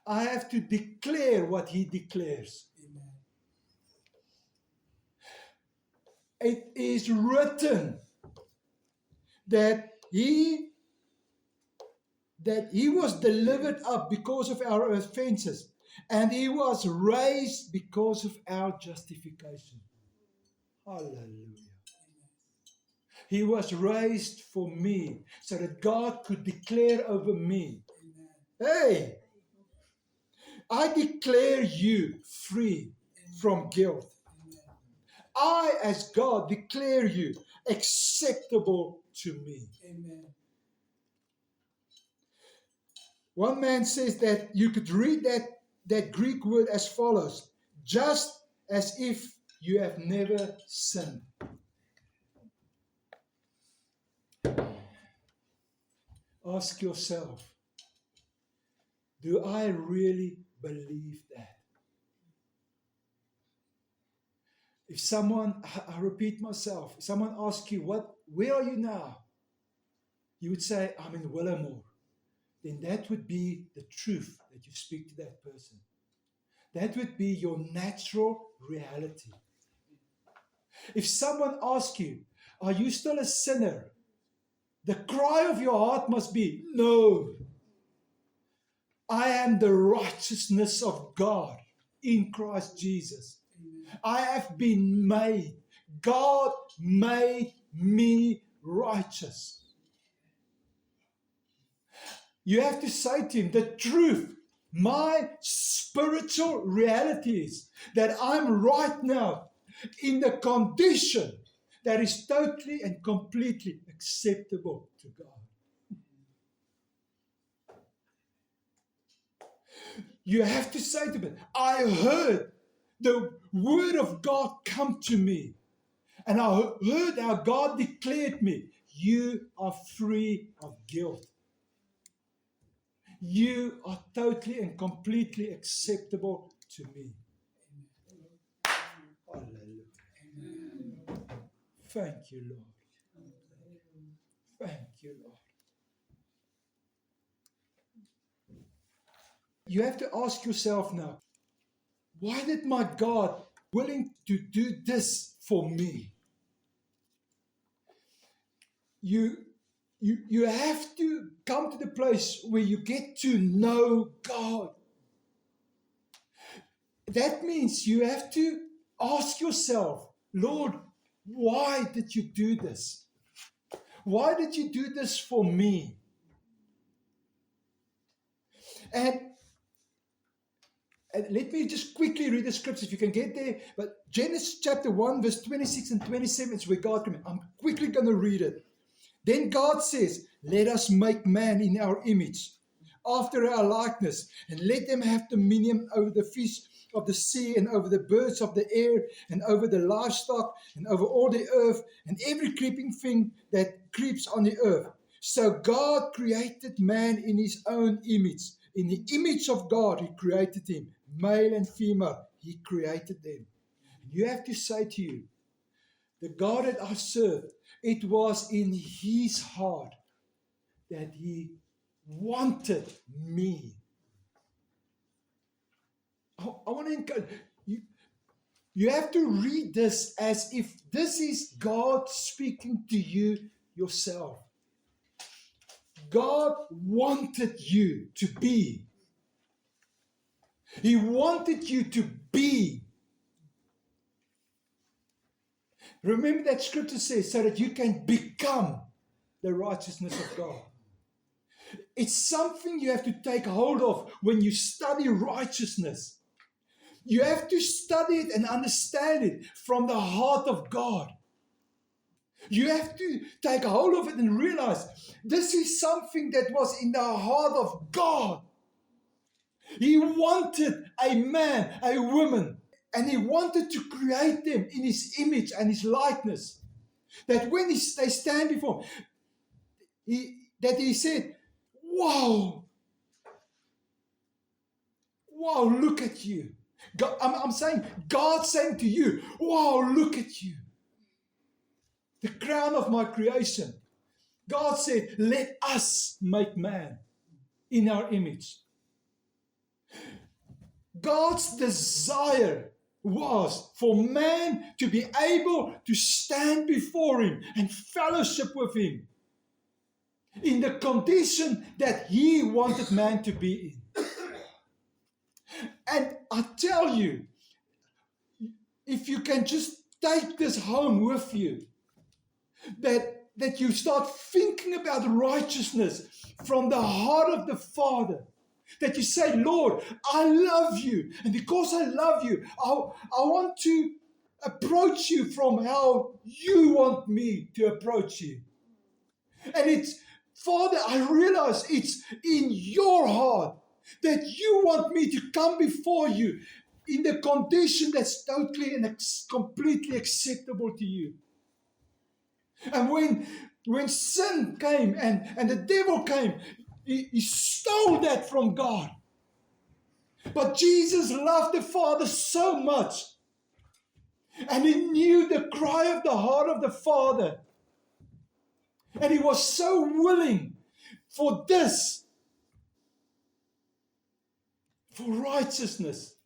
I have to declare what He declares. Amen. It is written that He was delivered up because of our offenses, and He was raised because of our justification. Hallelujah. He was raised for me so that God could declare over me. Hey, I declare you free from guilt. I, as God, declare you acceptable to me. Amen. One man says that you could read that Greek word as follows: just as if you have never sinned. Ask yourself, do I really believe that? If someone, I repeat myself, if someone asks you, where are you now? You would say, I'm in Willamore. Then that would be the truth that you speak to that person. That would be your natural reality. If someone asks you, are you still a sinner? The cry of your heart must be, no. I am the righteousness of God in Christ Jesus. I have been made. God made me righteous. You have to say to Him the truth. My spiritual reality is that I'm right now in the condition that is totally and completely acceptable to God. You have to say to Him, I heard the word of God come to me. And I heard how God declared me, you are free of guilt. You are totally and completely acceptable to me. Thank you, Lord. Thank you, Lord. You have to ask yourself now, why did my God willing to do this for me? You have to come to the place where you get to know God. That means you have to ask yourself, Lord, why did you do this? Why did you do this for me? And let me just quickly read the scripture if you can get there. But Genesis chapter 1, verse 26 and 27 is where God came in. I'm quickly going to read it. Then God says, let us make man in our image, after our likeness, and let them have dominion over the fish of the sea, and over the birds of the air, and over the livestock, and over all the earth, and every creeping thing that creeps on the earth. So God created man in his own image. In the image of God, he created him. Male and female, he created them. You have to say to you, the God that I serve, it was in his heart that he wanted me. I want to encourage you. You have to read this as if this is God speaking to you yourself. God wanted you to be. He wanted you to be. Remember that scripture says, so that you can become the righteousness of God. It's something you have to take hold of when you study righteousness. You have to study it and understand it from the heart of God. You have to take hold of it and realize this is something that was in the heart of God. He wanted a man, a woman, and he wanted to create them in his image and his likeness. That when they stand before him, he said, wow, look at you. God, I'm saying, God saying to you, wow, look at you. The crown of my creation. God said, let us make man in our image. God's desire was for man to be able to stand before him and fellowship with him in the condition that he wanted man to be in. And I tell you, if you can just take this home with you, that you start thinking about righteousness from the heart of the Father, that you say, Lord, I love you. And because I love you, I want to approach you from how you want me to approach you. And it's, Father, I realize it's in your heart that you want me to come before you in the condition that's totally and completely acceptable to you. And when sin came and the devil came, he stole that from God. But Jesus loved the Father so much. And he knew the cry of the heart of the Father. And he was so willing for this, for righteousness,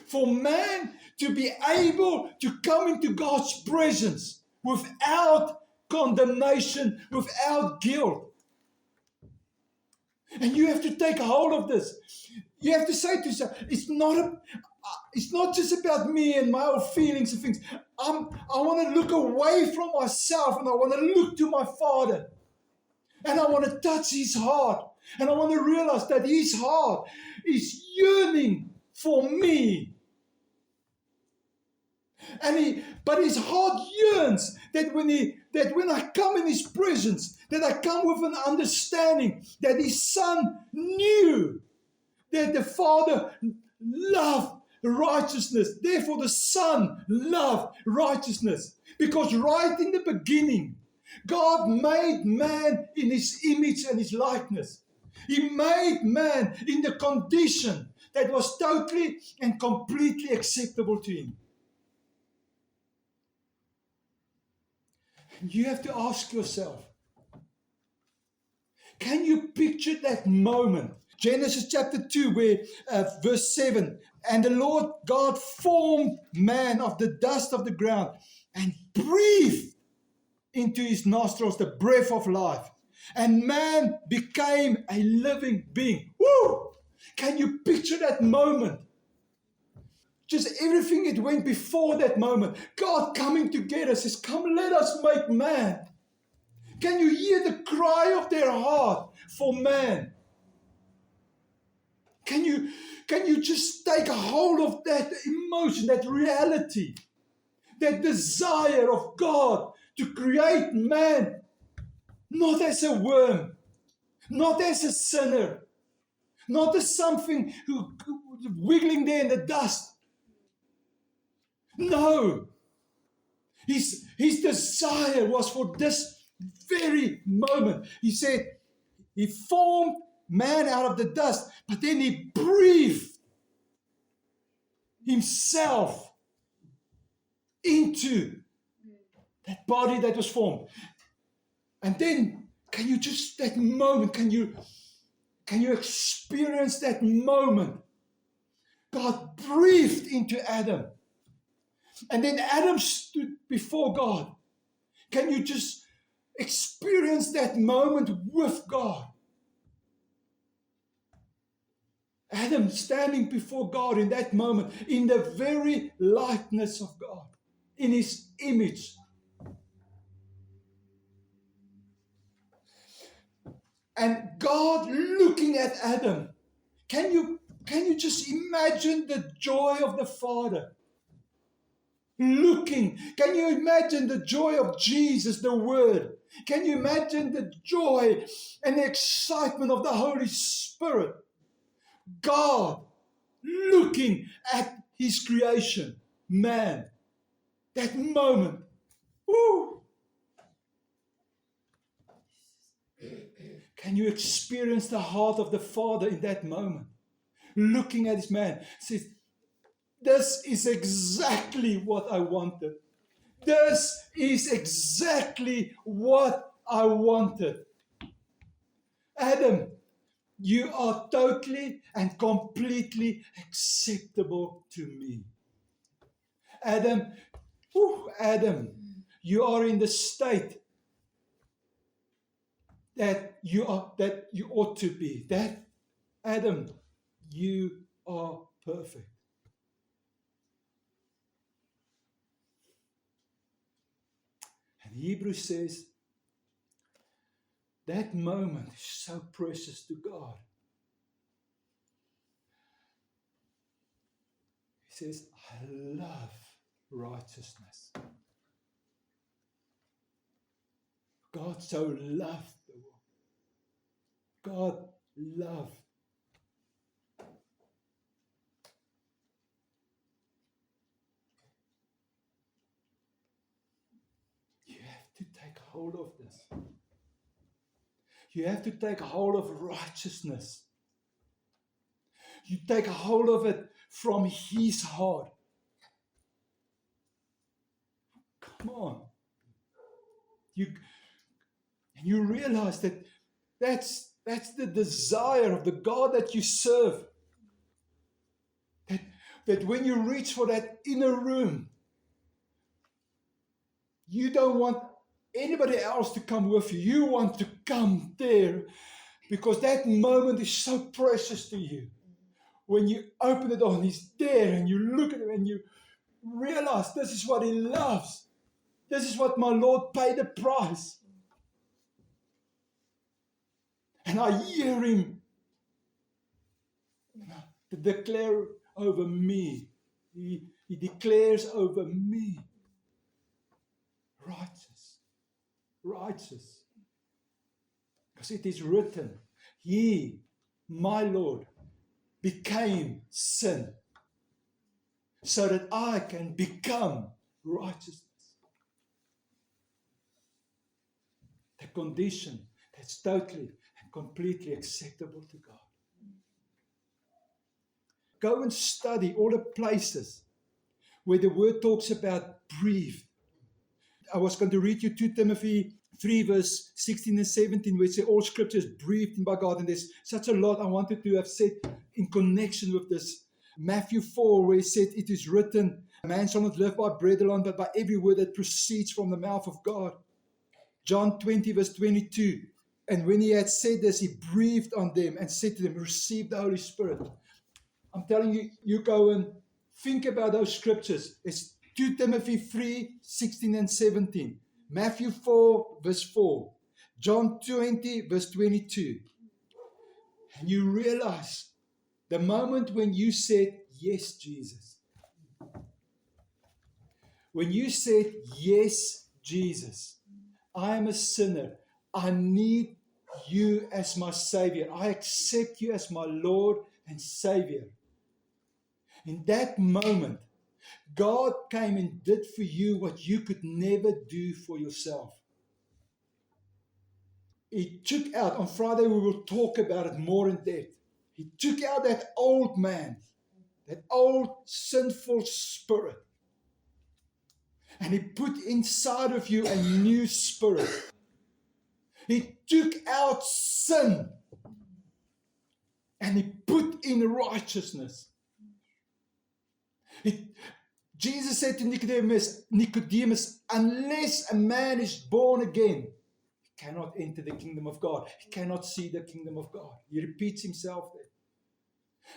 for man to be able to come into God's presence without condemnation, without guilt. And you have to take hold of this. You have to say to yourself, it's not just about me and my own feelings and things. I want to look away from myself and I want to look to my Father. And I want to touch his heart. And I want to realize that his heart is yearning for me. But his heart yearns that when I come in his presence, that I come with an understanding that his Son knew that the Father loved righteousness. Therefore, the Son loved righteousness. Because right in the beginning, God made man in his image and his likeness. He made man in the condition that was totally and completely acceptable to him. You have to ask yourself, can you picture that moment? Genesis chapter 2, where verse 7, and the Lord God formed man of the dust of the ground and breathed into his nostrils the breath of life. And man became a living being. Woo! Can you picture that moment? Just everything that went before that moment. God coming together says, come, let us make man. Can you hear the cry of their heart for man? Can you just take a hold of that emotion, that reality, that desire of God to create man, not as a worm, not as a sinner, not as something who wiggling there in the dust. No. His desire was for this very moment. He said, he formed man out of the dust, but then he breathed himself into that body that was formed. And then, can you just, that moment, can you experience that moment? God breathed into Adam. And then Adam stood before God. Can you just experience that moment with God? Adam standing before God in that moment, in the very likeness of God, in his image. And God looking at Adam. Can you just imagine the joy of the Father? Looking. Can you imagine the joy of Jesus, the Word? Can you imagine the joy and the excitement of the Holy Spirit? God looking at his creation, man. That moment. Woo! Can you experience the heart of the Father in that moment? Looking at his man. Says, this is exactly what I wanted. This is exactly what I wanted. Adam, you are totally and completely acceptable to me. Adam, you are in the state that you ought to be. That, Adam, you are perfect. And Hebrews says, that moment is so precious to God. He says, I love righteousness. God so loved the world. God loved. You have to take hold of this. You have to take hold of righteousness. You take a hold of it from his heart. Come on. You realize that that's the desire of the God that you serve. That when you reach for that inner room, you don't want anybody else to come with you. You want to come there because that moment is so precious to you. When you open the door and he's there and you look at him and you realize this is what he loves. This is what my Lord paid the price. And I hear him to declare over me. He declares over me. Righteous. Because it is written, he, my Lord, became sin so that I can become righteousness. The condition that's totally and completely acceptable to God. Go and study all the places where the word talks about breathe. I was going to read you 2 Timothy 3 verse 16 and 17, where it says all scripture is breathed by God. And there's such a lot I wanted to have said in connection with this. Matthew 4, where he said, it is written, man shall not live by bread alone, but by every word that proceeds from the mouth of God. John 20 verse 22. And when he had said this, he breathed on them and said to them, receive the Holy Spirit. I'm telling you, you go and think about those scriptures. It's 2 Timothy 3, 16 and 17. Matthew 4, verse 4. John 20, verse 22. And you realize the moment when you said, yes, Jesus. When you said, yes, Jesus, I am a sinner. I need you as my Savior. I accept you as my Lord and Savior. In that moment, God came and did for you what you could never do for yourself. He took out, on Friday we will talk about it more in depth. He took out that old man, that old sinful spirit, and he put inside of you a new spirit. He took out sin and he put in righteousness. Jesus said to Nicodemus, unless a man is born again, he cannot enter the kingdom of God. He cannot see the kingdom of God. He repeats himself there.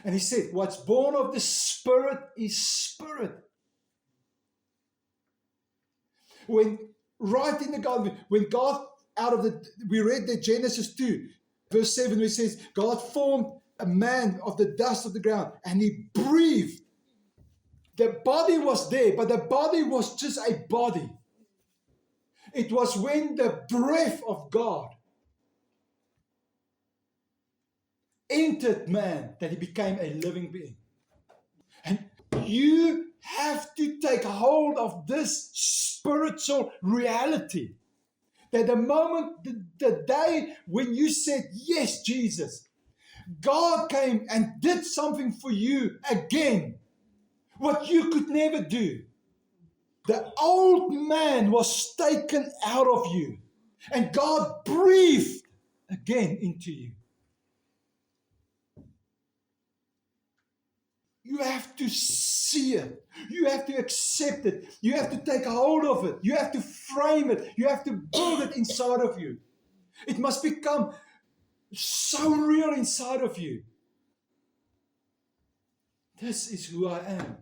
And he said, what's born of the Spirit is spirit. When right in the garden, when God we read the Genesis 2, verse 7, where it says, God formed a man of the dust of the ground and he breathed. The body was there, but the body was just a body. It was when the breath of God entered man that he became a living being. And you have to take hold of this spiritual reality. That the moment, the day when you said, yes, Jesus, God came and did something for you again. What you could never do. The old man was taken out of you. And God breathed again into you. You have to see it. You have to accept it. You have to take hold of it. You have to frame it. You have to build it inside of you. It must become so real inside of you. This is who I am.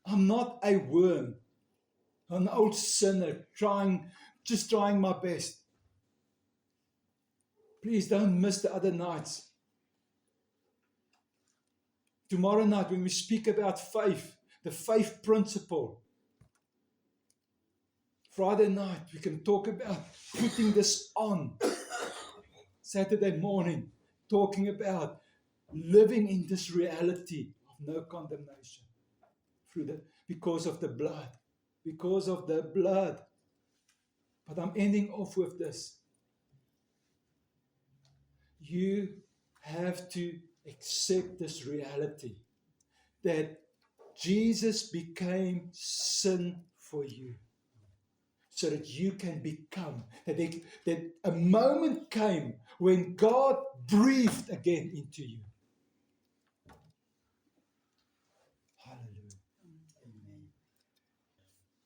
I'm not a worm, an old sinner just trying my best. Please don't miss the other nights. Tomorrow night when we speak about faith, the faith principle. Friday night we can talk about putting this on. Saturday morning, talking about living in this reality of no condemnation because of the blood. Because of the blood. But I'm ending off with this. You have to accept this reality that Jesus became sin for you so that you can become, that a moment came when God breathed again into you. Hallelujah. Amen.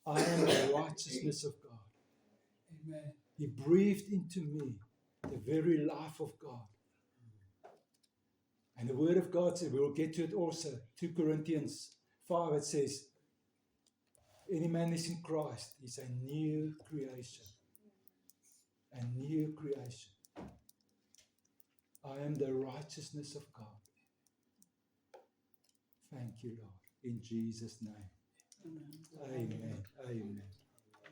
I am the righteousness of God. Amen. He breathed into me the very life of God. And the word of God says, we will get to it also, 2 Corinthians 5, it says, any man is in Christ is a new creation. A new creation. I am the righteousness of God. Thank you, Lord. In Jesus' name. Amen. Amen. Amen.